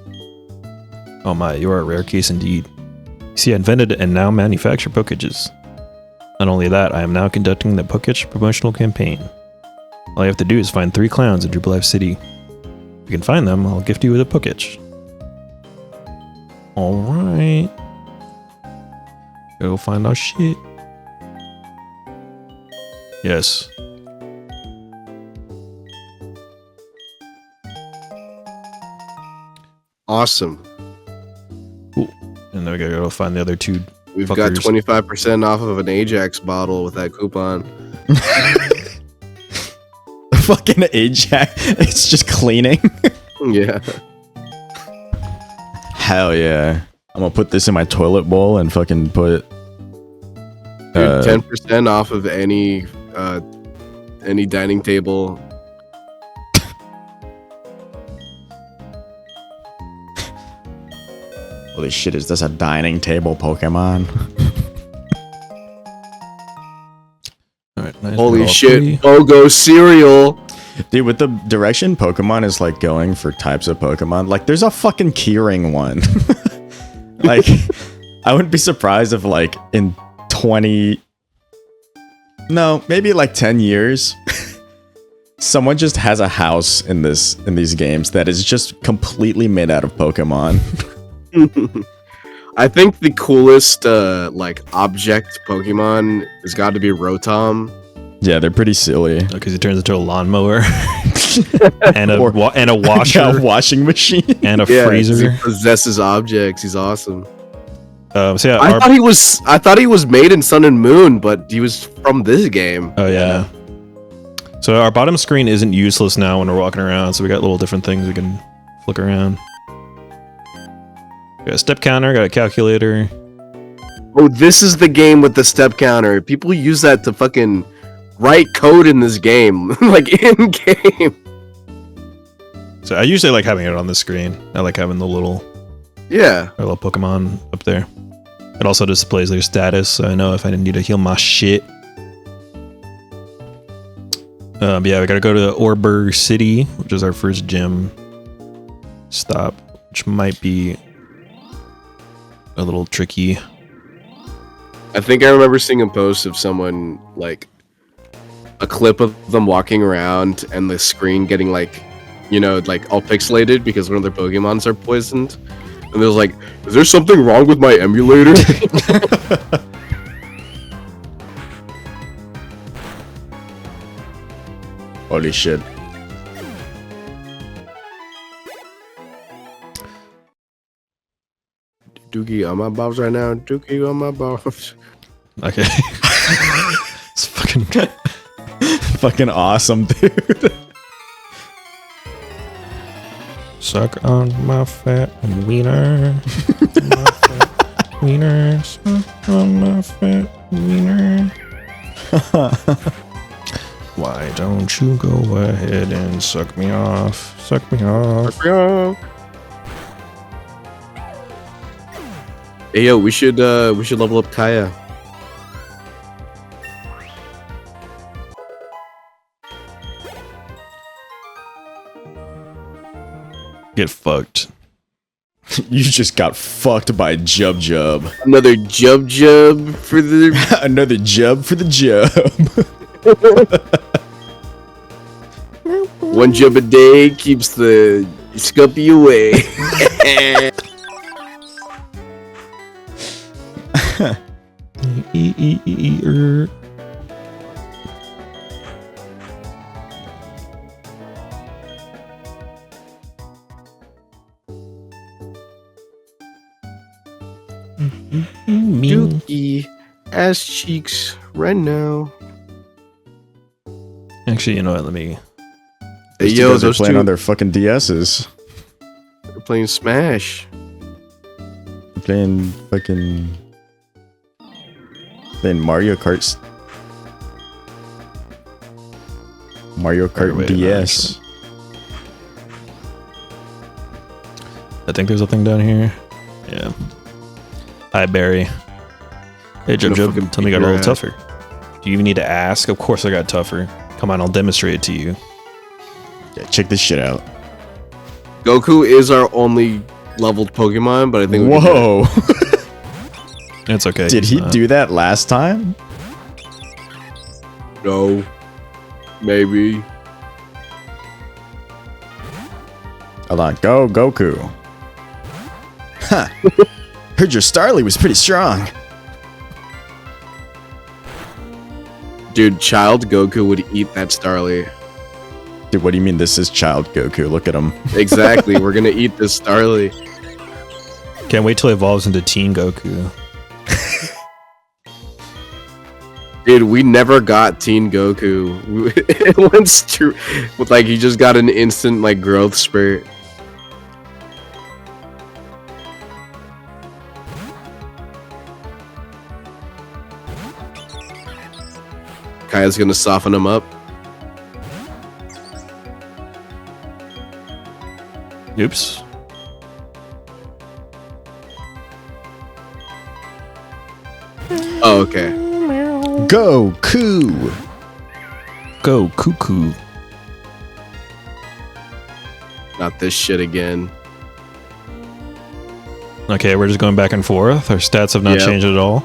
Oh my, you are a rare case indeed. See, I invented and now manufacture Poketches. Not only that, I am now conducting the Poketch promotional campaign. All you have to do is find 3 clowns in Jubilife City. If you can find them, I'll gift you with a Poketch. Alright. Go find our shit. Yes. Awesome. Cool. And then we gotta go find the other 2. We've fuckers. got 25% off of an Ajax bottle with that coupon. Fucking Ajax. It's just cleaning. Yeah. Hell yeah. I'm gonna put this in my toilet bowl and fucking put... Dude, 10% off of any dining table. Holy shit, is this a dining table Pokemon? Alright, nice. Holy shit, BOGO cereal. Dude, with the direction Pokemon is like going for types of Pokemon, like there's a fucking keyring one. Like, I wouldn't be surprised if like in 20, no, maybe like 10 years, someone just has a house in these games that is just completely made out of Pokemon. I think the coolest like object Pokemon has got to be Rotom. Yeah, they're pretty silly. Because he turns into a lawnmower and a washer, A washing machine, and a 'cause freezer. he possesses objects. He's awesome. So yeah, I thought he was made in Sun and Moon, but he was from this game. oh yeah. So our bottom screen isn't useless now when we're walking around. So we got little different things we can flick around. Got a step counter, got a calculator. Oh, this is the game with the step counter. People use that to fucking write code in this game, like in game. So I usually like having it on the screen. I like having the little Pokemon up there. It also displays their status, so I know if I need to heal my shit. Yeah, we gotta go to Oreburgh City, which is our first gym stop, which might be a little tricky. I think I remember seeing a post of someone, like, a clip of them walking around and the screen getting, like, like all pixelated because one of their Pokemons are poisoned. And there's like, is there something wrong with my emulator? Holy shit. Dookie on my balls right now. Dookie on my balls. Okay. It's Fucking awesome, dude. Suck on my fat wiener. My fat wiener. Suck on my fat wiener. Why don't you go ahead and suck me off? Suck me off. Hey yo, we should level up Kaya. Get fucked. You just got fucked by Jub. Another Jub for the Another Jub for the Jub. one Jub a day keeps the Scuppy away. Dookie ass cheeks right now. Actually, you know what? Let me. Hey Those yo, guys are those playing two on their fucking DSs. are playing Smash. They're playing fucking Mario Kart. Mario Kart wait, DS. I think there's a thing down here. Yeah. Hi, Barry. Hey, Jub, fucking tell me you got a beat little your tougher. Do you even need to ask? Of course I got tougher. Come on, I'll demonstrate it to you. Yeah, check this shit out. Goku is our only leveled Pokemon, but I think we can do it. Whoa! It's okay. Did he's he not. do that last time? No. Maybe. Hold on, go Goku. Huh. Heard your Starly was pretty strong. Dude, child Goku would eat that Starly. Dude, what do you mean this is child Goku? Look at him. Exactly, we're gonna eat this Starly. Can't wait till it evolves into Teen Goku. Dude, we never got Teen Goku. It went straight with like he just got an instant like growth spurt. Kaya's gonna soften him up. Oops. Oh, okay. Goku! Go cuckoo. Not this shit again. Okay, we're just going back and forth. Our stats have not Yep. changed at all.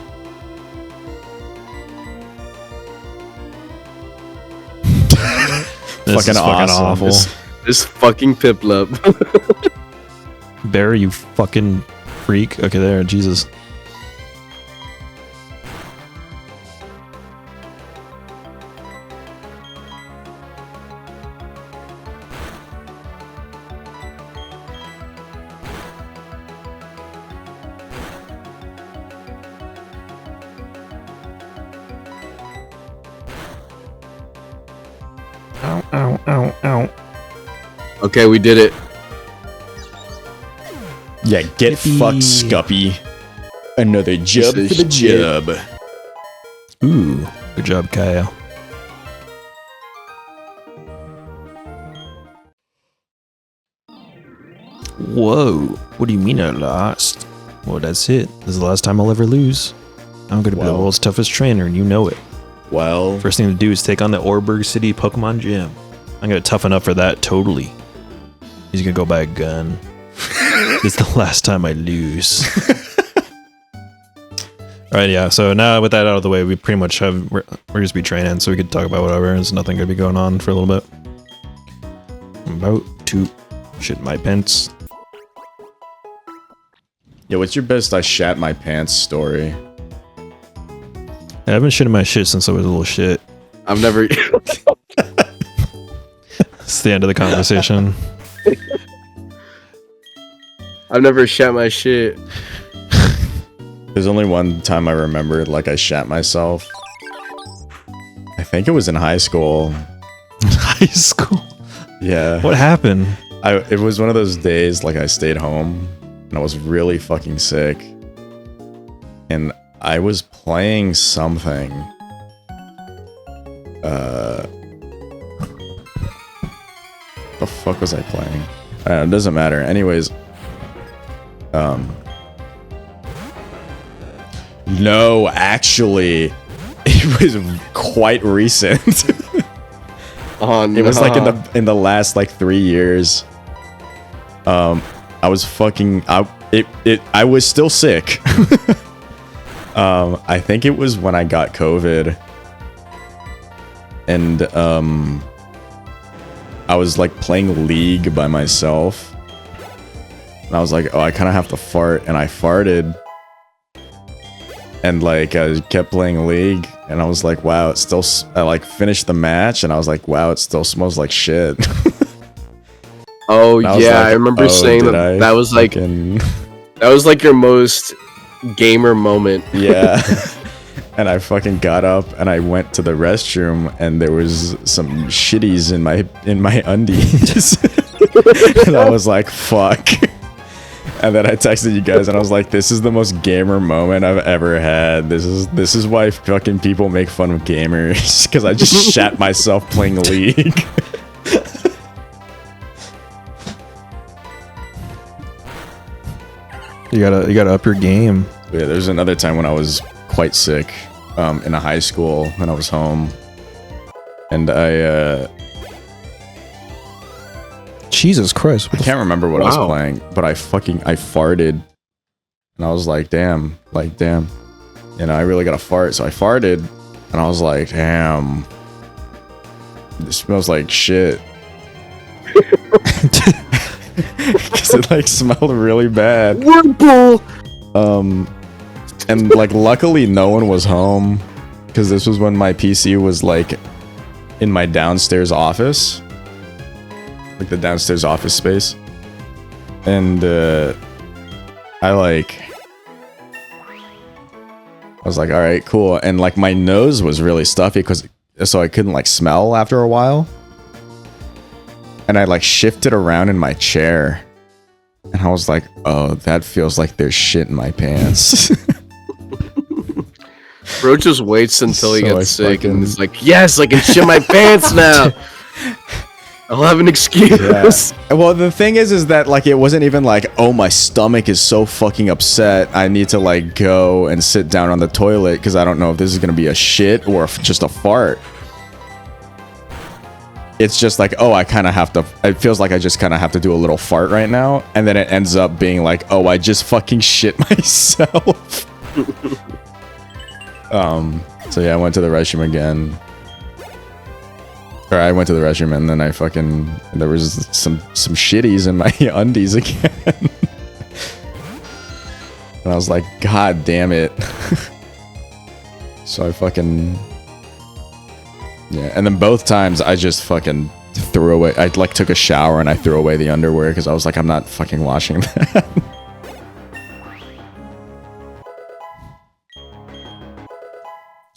This Fucking is fucking awesome. awful. This fucking Piplup. Barry, you fucking freak. Okay, there, Jesus. Ow, ow, ow, ow. Okay, we did it. Yeah, get Yippee. fucked, Scuppy. Another job for Piece the of shit. job. Ooh, good job, Kyle. Whoa, what do you mean I lost? Well, that's it. This is the last time I'll ever lose. I'm gonna be the Wow. world's toughest trainer, and you know it. Well, First thing to do is take on the Oreburgh City Pokemon Gym. I'm gonna toughen up for that, totally. He's gonna go buy a gun. It's the last time I lose. Alright, yeah, so now with that out of the way, we pretty much have, we're just be training, so we could talk about whatever. There's nothing gonna be going on for a little bit. I'm about to shit my pants. yeah, what's your best I shat my pants story? I've been shitting my shit since I was a little shit. I've never. It's the end of the conversation. I've never shat my shit. There's only one time I remember, like, I shat myself. I think it was in high school. High school. Yeah. What happened? It was one of those days, like, I stayed home, and I was really fucking sick. And I was playing something. The fuck was I playing? I don't know, it doesn't matter. Anyways, no, actually, it was quite recent. Oh no. It was like in the last like 3 years. I was fucking I was still sick. I think it was when I got COVID. And I was like playing League by myself. And I was like, oh, I kind of have to fart, and I farted. And like I kept playing League, and I was like, wow, it still I like finished the match, and I was like, wow, it still smells like shit. Oh And I was yeah, like, I remember oh, saying did that. I That was like fucking- that was like your most gamer moment. yeah. And I fucking got up and I went to the restroom, and there was some shitties in my undies. And I was like, fuck. And then I texted you guys, and I was like, this is the most gamer moment I've ever had. This is why fucking people make fun of gamers, because I just shat myself playing League. You gotta up your game. Yeah, there's another time when I was quite sick, in a high school, when I was home, and I Jesus Christ. I can't remember what I was Wow. playing, but I farted, and I was like, damn, you know, I really gotta fart. So I farted, and I was like, damn, this smells like shit. Because it like smelled really bad. Whirlpool. And like luckily no one was home, because this was when my PC was like in my downstairs office, like the downstairs office space. And I was like, all right, cool. And like my nose was really stuffy, so I couldn't like smell after a while. And I like shifted around in my chair, and I was like, oh, that feels like there's shit in my pants. Bro just waits until he So gets I sick fucking- and is like, yes, I can shit my pants now. I'll have an excuse. Yeah. Well, the thing is that like it wasn't even like, oh, my stomach is so fucking upset, I need to like go and sit down on the toilet because I don't know if this is gonna be a shit or just a fart. it's just like, oh, I kind of have to, it feels like I just kind of have to do a little fart right now. And then it ends up being like, oh, I just fucking shit myself. So yeah, I went to the restroom again. Or I went to the restroom and then I fucking, there was some shitties in my undies again. And I was like, God damn it. So I fucking, yeah. And then both times I just fucking threw away, I like took a shower and I threw away the underwear because I was like, I'm not fucking washing that.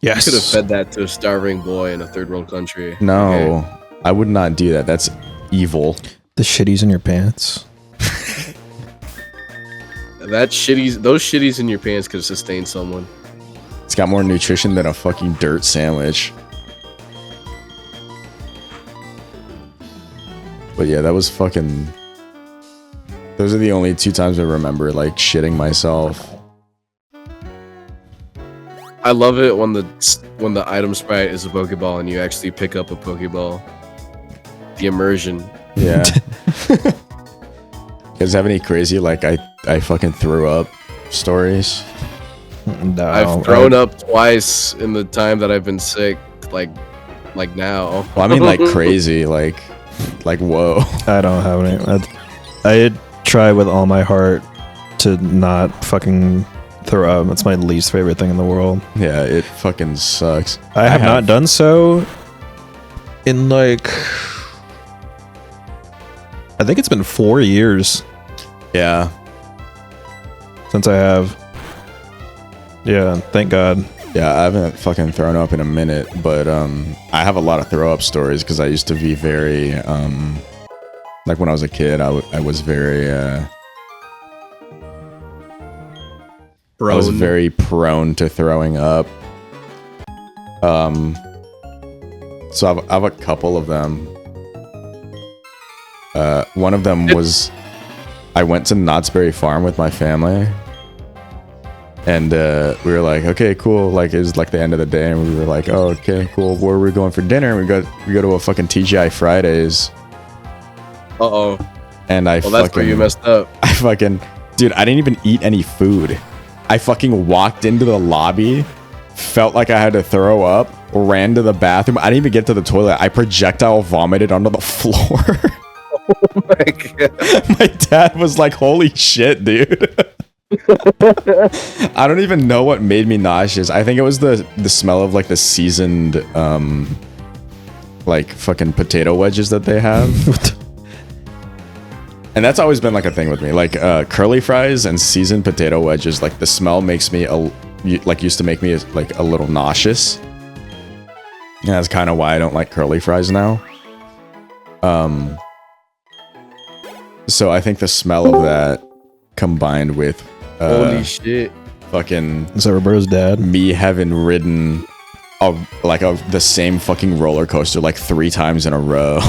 Yes. You could have fed that to a starving boy in a third world country. No, Okay. I would not do that. That's evil. The shitties in your pants. Those shitties in your pants could have sustained someone. It's got more nutrition than a fucking dirt sandwich. But yeah, that was fucking... Those are the only 2 times I remember, like, shitting myself. I love it when the item sprite is a Pokeball and you actually pick up a Pokeball. The immersion. Yeah. You guys have any crazy, like, I fucking threw up stories? No, I've thrown up twice in the time that I've been sick, like now. Well, I mean, like, crazy, like, whoa. I don't have any. I try with all my heart to not fucking throw up. It's my least favorite thing in the world. Yeah, it fucking sucks. I have not done so in like, I think it's been 4 years Yeah. since I have. Yeah, thank God. Yeah, I haven't fucking thrown up in a minute, but I have a lot of throw up stories because I used to be very like when I was a kid, I was very I was very prone to throwing up. So I have a couple of them. One of them was I went to Knott's Berry Farm with my family. And we were like, okay, cool. Like, it was like the end of the day, and we were like, oh, okay, cool. Where are we going for dinner? And we go to a fucking TGI Fridays. Uh-oh. And Well, that's where you messed up. Dude, I didn't even eat any food. I fucking walked into the lobby, felt like I had to throw up, ran to the bathroom. I didn't even get to the toilet. I projectile vomited onto the floor. Oh my God. My dad was like, holy shit, dude. I don't even know what made me nauseous. I think it was the smell of like the seasoned like fucking potato wedges that they have. And that's always been like a thing with me. Like curly fries and seasoned potato wedges, like the smell makes me used to make me like a little nauseous. And that's kind of why I don't like curly fries now. So I think the smell of that combined with Holy shit. fucking Is that Roberto's dad? me having ridden the same fucking roller coaster like 3 times in a row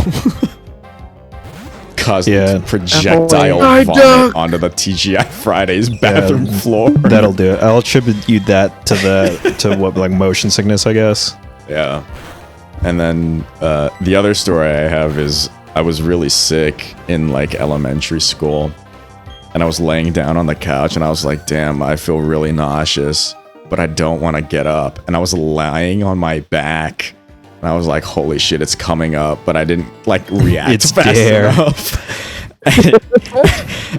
caused projectile vomit onto the TGI Fridays bathroom floor. That'll do it. I'll attribute you that to what, like motion sickness, I guess. Yeah. And then the other story I have is I was really sick in like elementary school. And I was laying down on the couch and I was like, damn, I feel really nauseous, but I don't want to get up. And I was lying on my back and I was like, holy shit, it's coming up. But I didn't like react fast enough.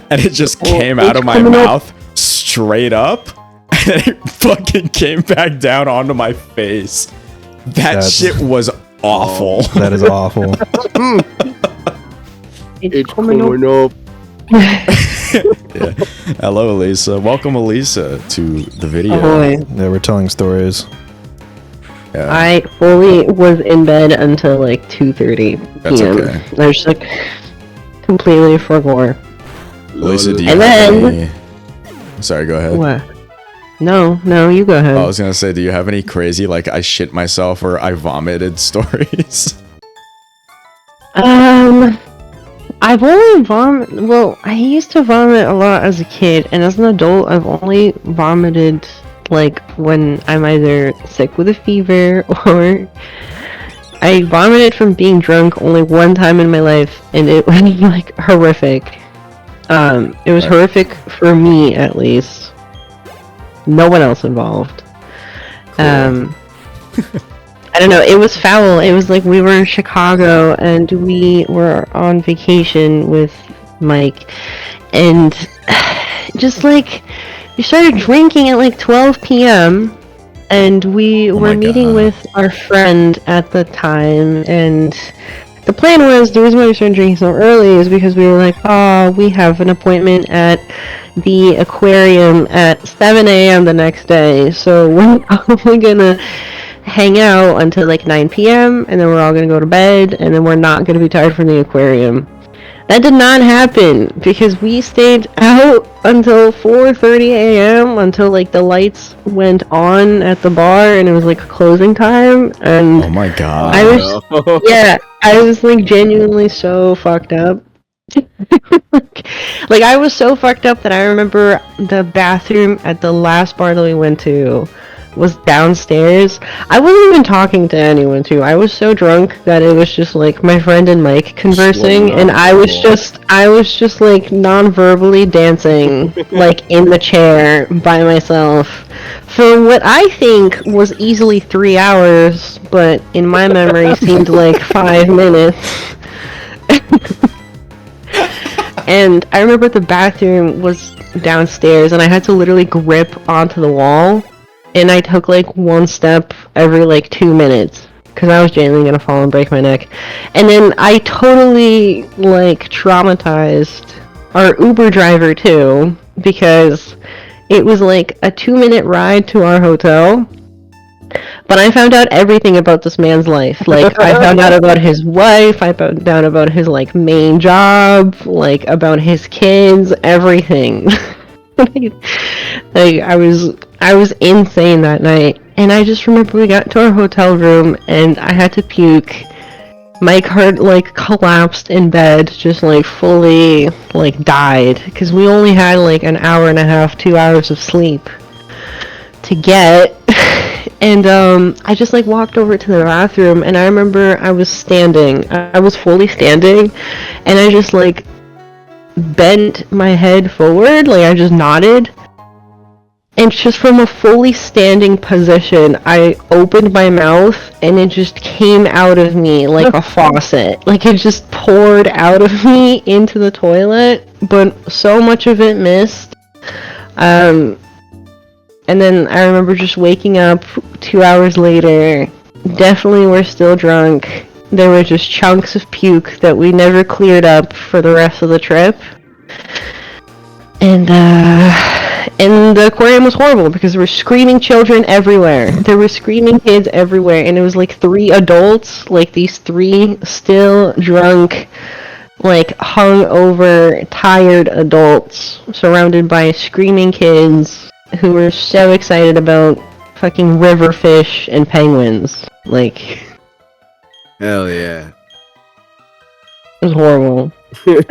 And it just came out of my mouth straight up. And it fucking came back down onto my face. That's shit was awful. That is awful. It's coming up. Yeah. Hello, Alisa. Welcome, Alisa, to the video. Ahoy. Yeah, we're telling stories. Yeah, I fully was in bed until like 2:30 That's p.m. okay. I was just like completely forgore. Alisa, do you And have then- any... Sorry, go ahead. What? No, you go ahead. I was gonna say, do you have any crazy, like, I shit myself or I vomited stories? I've only vomited. Well, I used to vomit a lot as a kid, and as an adult, I've only vomited like when I'm either sick with a fever or I vomited from being drunk only one time in my life, and it was like horrific. It was horrific for me, at least. No one else involved. Cool. I don't know, it was foul. It was like we were in Chicago and we were on vacation with Mike, and just like we started drinking at like 12 p.m. and we were meeting with our friend at the time, and the plan was, the reason why we started drinking so early is because we were like, oh, we have an appointment at the aquarium at 7 a.m. the next day, so we're probably gonna hang out until like 9 p.m. and then we're all gonna go to bed, and then we're not gonna be tired from the aquarium. That did not happen, because we stayed out until 4:30 a.m. until like the lights went on at the bar and it was like closing time, and Oh my god. I was like genuinely so fucked up. like I was so fucked up that I remember the bathroom at the last bar that we went to was downstairs. I wasn't even talking to anyone too. I was so drunk that it was just like my friend and Mike conversing, and I was just like non-verbally dancing like in the chair by myself for what I think was easily 3 hours, but in my memory seemed like 5 minutes. And I remember the bathroom was downstairs and I had to literally grip onto the wall, and I took like one step every like 2 minutes because I was genuinely gonna fall and break my neck. And then I totally like traumatized our Uber driver too, because it was like a 2-minute ride to our hotel. But I found out everything about this man's life. Like, I found out about his wife, I found out about his, like, main job, like, about his kids, everything. Like, I was insane that night. And I just remember we got to our hotel room, and I had to puke. Mike Hart, like, collapsed in bed, just, like, fully, like, died. Because we only had, like, an hour and a half, 2 hours of sleep to get. And I just like walked over to the bathroom, and I remember I was standing. I was fully standing, and I just like bent my head forward, like I just nodded. And just from a fully standing position, I opened my mouth, and it just came out of me like a faucet. Like it just poured out of me into the toilet, but so much of it missed. And then I remember just waking up 2 hours later. Definitely were still drunk. There were just chunks of puke that we never cleared up for the rest of the trip. And the aquarium was horrible because there were screaming children everywhere. There were screaming kids everywhere, and it was like 3 adults, like these 3 still drunk, like hungover, tired adults surrounded by screaming kids who were so excited about fucking river fish and penguins. Like, Hell yeah. it was horrible. I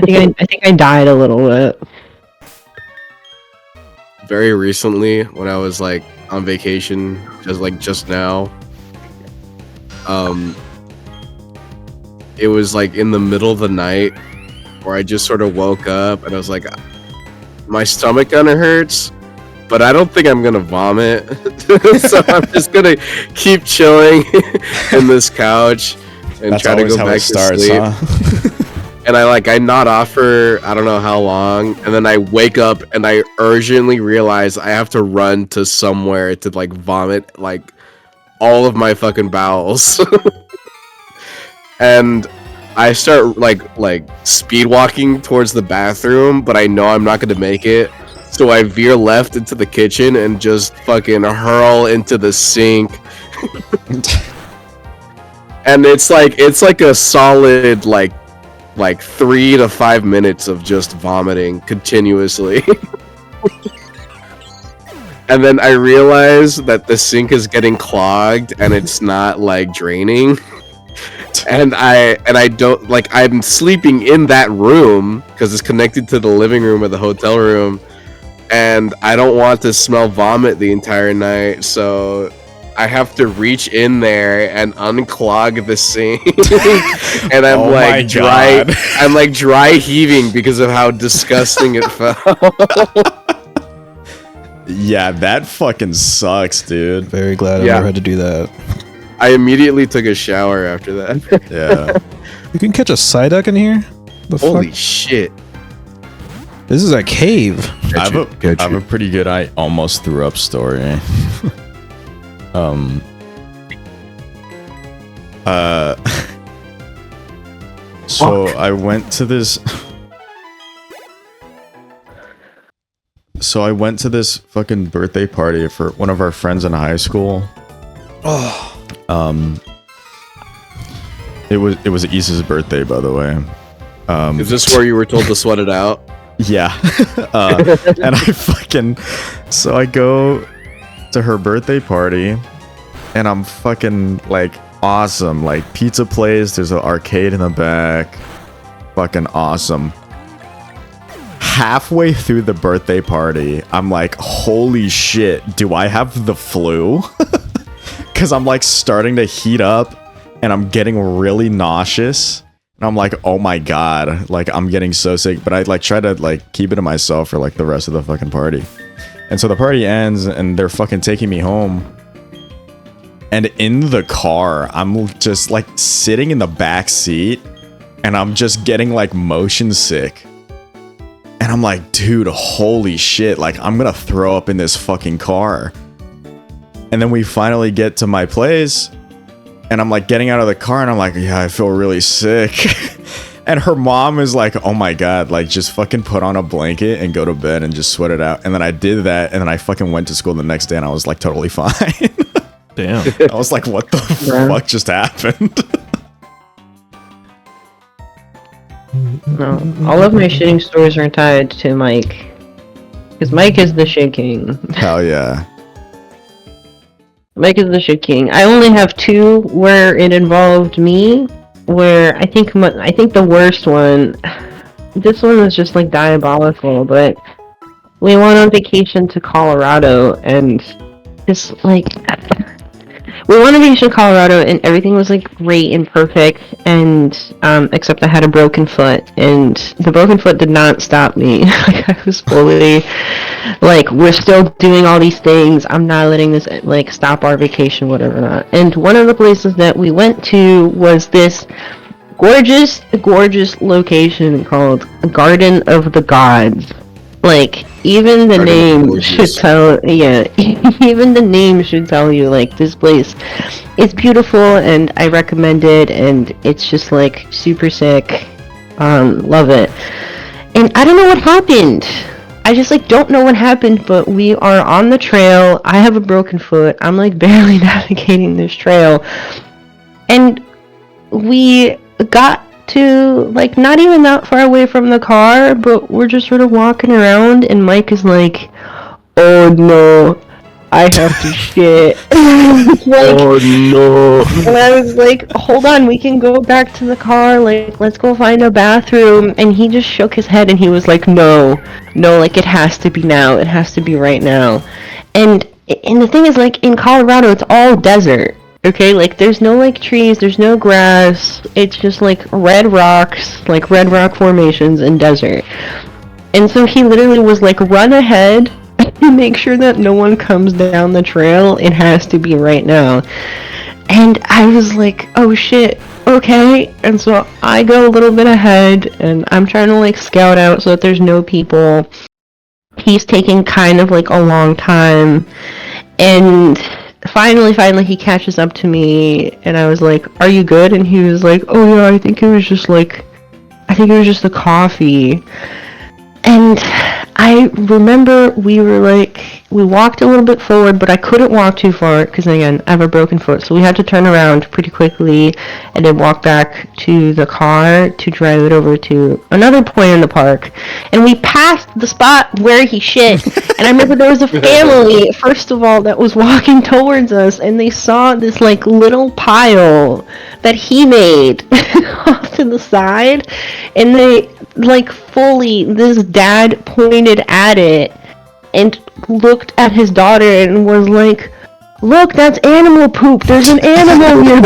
think I died a little bit. Very recently, when I was like on vacation, just now, it was like in the middle of the night where I just sort of woke up and I was like, my stomach kinda hurts, but I don't think I'm gonna vomit. So I'm just gonna keep chilling in this couch and That's try to always go how back it to starts, sleep. huh? And I nod off for I don't know how long, and then I wake up and I urgently realize I have to run to somewhere to like vomit like all of my fucking bowels. And I start like speed walking towards the bathroom, but I know I'm not gonna make it. So I veer left into the kitchen and just fucking hurl into the sink. And it's like a solid like 3 to 5 minutes of just vomiting continuously. And then I realize that the sink is getting clogged and it's not like draining. And I don't like, I'm sleeping in that room because it's connected to the living room or the hotel room, and I don't want to smell vomit the entire night, so I have to reach in there and unclog the sink, and I'm Oh my dry. God. I'm dry heaving because of how disgusting it felt. Yeah, that fucking sucks, dude. Very glad I Yeah. never had to do that. I immediately took a shower after that. Yeah. You can catch a Psyduck in here? The Holy fuck? shit! This is a cave. I have a pretty good I almost threw up story. So I went to this fucking birthday party for one of our friends in high school. It was Isa's birthday, by the way. Is this where you were told to sweat it out? Yeah. And so I go to her birthday party and I'm fucking like awesome. Like pizza place, there's an arcade in the back. Fucking awesome. Halfway through the birthday party, I'm like, holy shit, do I have the flu? Because I'm like starting to heat up and I'm getting really nauseous. And I'm like, oh my god, like I'm getting so sick. But I like try to like keep it to myself for like the rest of the fucking party. And so the party ends and they're fucking taking me home. And in the car, I'm just like sitting in the back seat and I'm just getting like motion sick. And I'm like, dude, holy shit, like I'm gonna throw up in this fucking car. And then we finally get to my place. And I'm like getting out of the car and I'm like, yeah, I feel really sick. And her mom is like, oh my god, like just fucking put on a blanket and go to bed and just sweat it out. And then I did that and then I fucking went to school the next day and I was like totally fine. Damn. I was like, what the fuck just happened? No, all of my shitting stories are tied to Mike. Because Mike is the shit king. Hell yeah. Mike is the shit king. I only have two where it involved me. Where I think the worst one. This one was just like diabolical. But we went on vacation to Colorado, and just like we went on vacation to Colorado, and everything was like great and perfect, and except I had a broken foot, and the broken foot did not stop me. Like I was fully like, we're still doing all these things. I'm not letting this like stop our vacation, whatever not. And one of the places that we went to was this gorgeous location called Garden of the Gods. Like even the name should tell. Yeah, even the name should tell you like this place is beautiful, and I recommend it. And it's just like super sick. Love it. And I don't know what happened. I just like don't know what happened, but we are on the trail. I have a broken foot. I'm like barely navigating this trail. And we got to like not even that far away from the car, but we're just sort of walking around and Mike is like, oh no, I have to shit. Like, Oh no! and I was like, hold on, we can go back to the car, like let's go find a bathroom. And he just shook his head and he was like, no, like it has to be now, it has to be right now. And the thing is, like in Colorado it's all desert. Okay, like there's no like trees, there's no grass, it's just like red rocks, like red rock formations and desert. And so he literally was like, run ahead and make sure that no one comes down the trail, it has to be right now. And I was like, oh shit, okay. And so I go a little bit ahead and I'm trying to like scout out so that there's no people. He's taking kind of like a long time, and finally he catches up to me and I was like, are you good? And he was like, oh yeah, I think it was just the coffee. And I remember we walked a little bit forward, but I couldn't walk too far because again, I have a broken foot, so we had to turn around pretty quickly and then walk back to the car to drive it over to another point in the park. And we passed the spot where he shit. And I remember there was a family, first of all, that was walking towards us, and they saw this like little pile that he made off to the side, and they like fully, this dad pointed at it and looked at his daughter and was like, Look, that's animal poop. There's an animal here.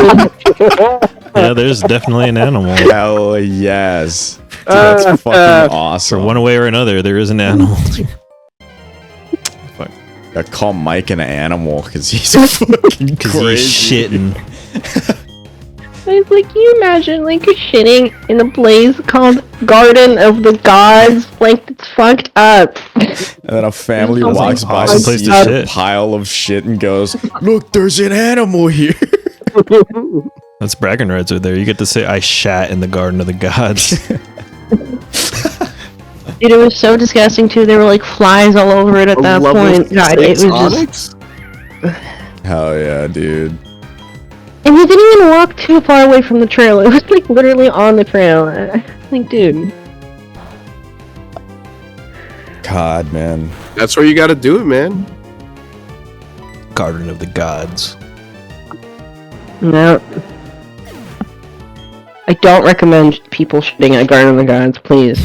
Yeah, there's definitely an animal. Hell yes. Dude, that's fucking For awesome. one way or another, there is an animal. Fuck. I call Mike an animal because he's fucking Because he's crazy. shitting. It's like, can you imagine, like, shitting in a place called Garden of the Gods? Like, it's fucked up. And then a family Sounds like walks an by awesome and place sees to a shit. pile of shit and goes, "Look, there's an animal here." That's bragging rights right there. You get to say, I shat in the Garden of the Gods. Dude, it was so disgusting, too. There were, like, flies all over it at that point. God, it was just... Hell yeah, dude. And we didn't even walk too far away from the trail. It was, like, literally on the trail. Like, dude. God, man. That's where you got to do it, man. Garden of the Gods. No. I don't recommend people shitting at Garden of the Gods, please.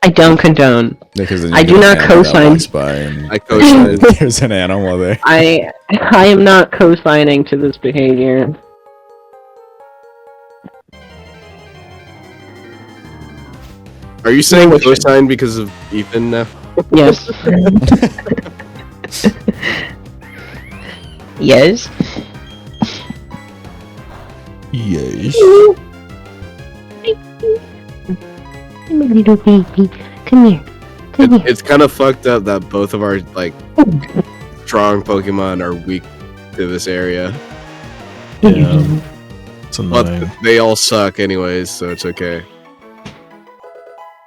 I don't condone. Because then I you do get a not family that co-sign. walks by and I co-sign. there's an animal there. I am not co-signing to this behavior. Are you saying No, co-sign because of Ethan now? Yes. Yes. Yes. I'm a little baby. Come here. Come here. It's kind of fucked up that both of our like strong Pokemon are weak to this area, Yeah. It's annoying. but they all suck anyways, so it's okay.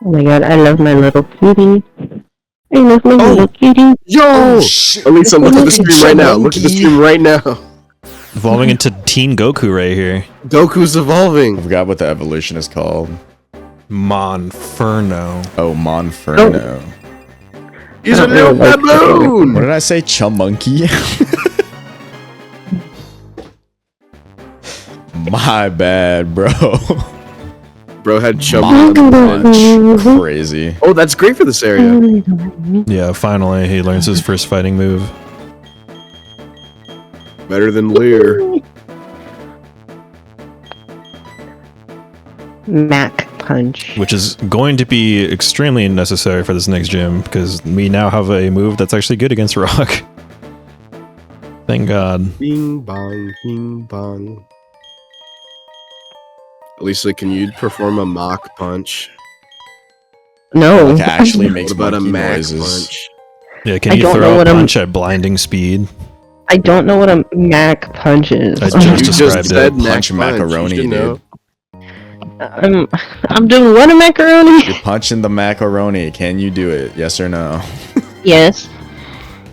Oh my god, I love my little cutie. I love my little cutie. Yo, Alisa, look at the stream right now. Look at the stream right now. Evolving into Teen Goku right here. Goku's I evolving. forgot what the evolution is called. Monferno. Oh, Monferno. He's a I little don't really like baboon. What did I say? Chumunky? My bad, bro. Bro had chum. Punch. Crazy. Oh, that's great for this area. Yeah, finally he learns his first fighting move. Better than Lear. Mac punch. Which is going to be extremely necessary for this next gym, because we now have a move that's actually good against rock. Thank God. Bing bong, bing bong. Alisa, can you perform a mock punch? No. Like actually What makes about a monkey Mac noises. punch? Yeah, can I you don't know throw a what I'm- punch at blinding speed? I don't know what a Mac punch is. I You just just described said it. Mac Punch macaroni, you should know. I'm doing what, a macaroni? You're punching the macaroni. Can you do it? Yes or no? Yes.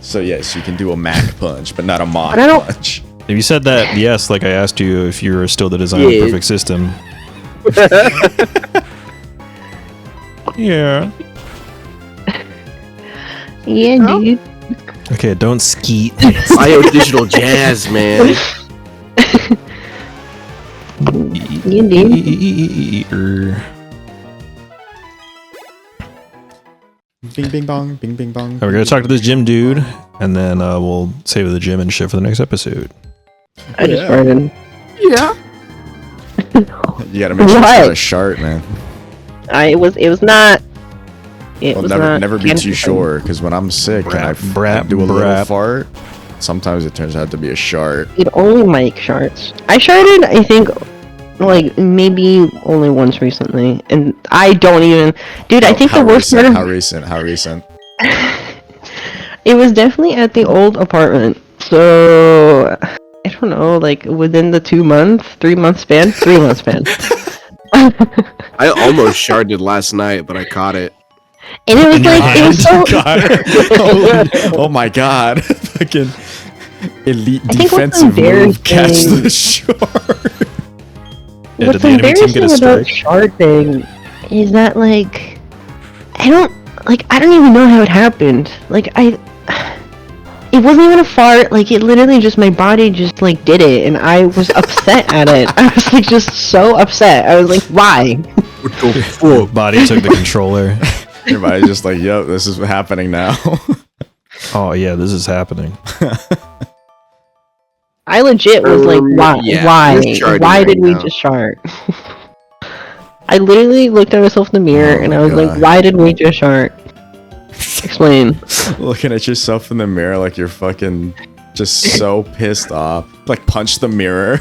So yes, you can do a Mac punch, but not a mock But I don't- punch. If you said that, yes, like I asked you if you were still the designer Yeah. of Perfect System. Yeah. Yeah, dude. Okay, don't skeet. Bio digital jazz, man. You did. Bing bing bong, bing bing bong. We're gonna talk to this gym dude, and then we'll save the gym and shit for the next episode. I just Yeah. farted. Yeah. You gotta make sure it's What? not a shark, man. It was not. It Well, was never, not. never be too sure, because when I'm sick and I Brap, do a little brap. fart, sometimes it turns out to be a shark. It only Mike sharts. I sharted, I think, like, maybe only once recently. And I don't even... Dude, I think the worst part of... How recent? It was definitely at the old apartment. So... I don't know, like, within the 3 month span? 3 month span. I almost sharded last night, but I caught it. And it was like, it was so... Oh my god. Fucking elite I think what's defensive move. Catch embarrassing- the shark. Yeah, What's did the enemy team get a embarrassing about strike? sharding is that, like, I don't even know how it happened. Like, it wasn't even a fart, like, it literally just, my body just, like, did it, and I was upset at it. I was, like, just so upset. I was like, why? Body took the controller. Everybody's just like, yo, this is happening now. Oh yeah, this is happening. I legit was like, why? Yeah, you're charting Why right did we now. just chart? I literally looked at myself in the mirror Oh and my I was God. like, why did we just chart? Explain. Looking at yourself in the mirror like you're fucking just so pissed off. Like punch the mirror.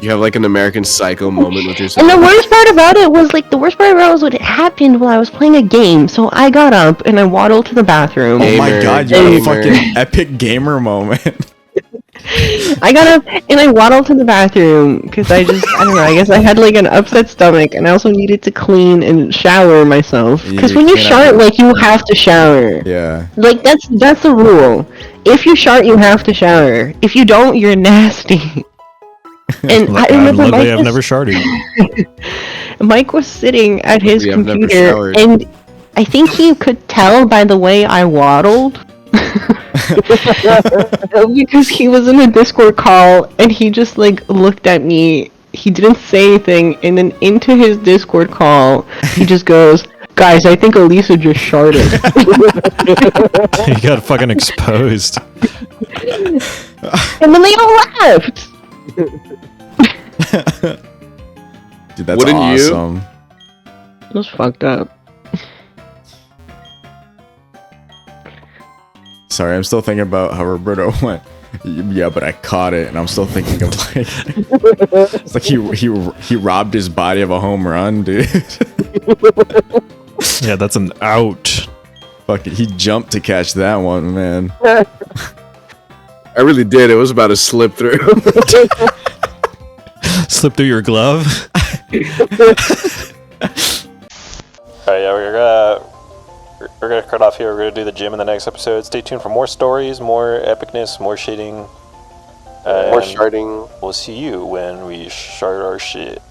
You have like an American Psycho moment with And yourself. the worst part about it was like, what happened while I was playing a game. So I got up and I waddled to the bathroom. Oh my Gamer, God, you had a gamer. fucking epic gamer moment. I got up and I waddled to the bathroom because I don't know, I guess I had like an upset stomach and I also needed to clean and shower myself. Because You when you clean up shart, your- like, you have to shower. Yeah. Like, that's the rule. If you shart, you have to shower. If you don't, you're nasty. And I remember Luckily, Mike I've was, never sharded. Mike was sitting at his Luckily, I've never computer showered. and I think he could tell by the way I waddled. Because he was in a Discord call and he just like looked at me. He didn't say anything, and then into his Discord call, he just goes, "Guys, I think Alisa just sharded." He got fucking exposed. And then they all left. Dude, that's Wouldn't you? awesome. It was fucked up. Sorry, I'm still thinking about how Roberto went. Yeah, but I caught it, and I'm still thinking of like, it's like he robbed his body of a home run, dude. Yeah, that's an out. Fuck it, he jumped to catch that one, man. I really did. It was about to slip through. Slip through your glove. Alright, yeah, we're gonna cut off here. We're gonna do the gym in the next episode. Stay tuned for more stories, more epicness, more shitting. More sharding. We'll see you when we shard our shit.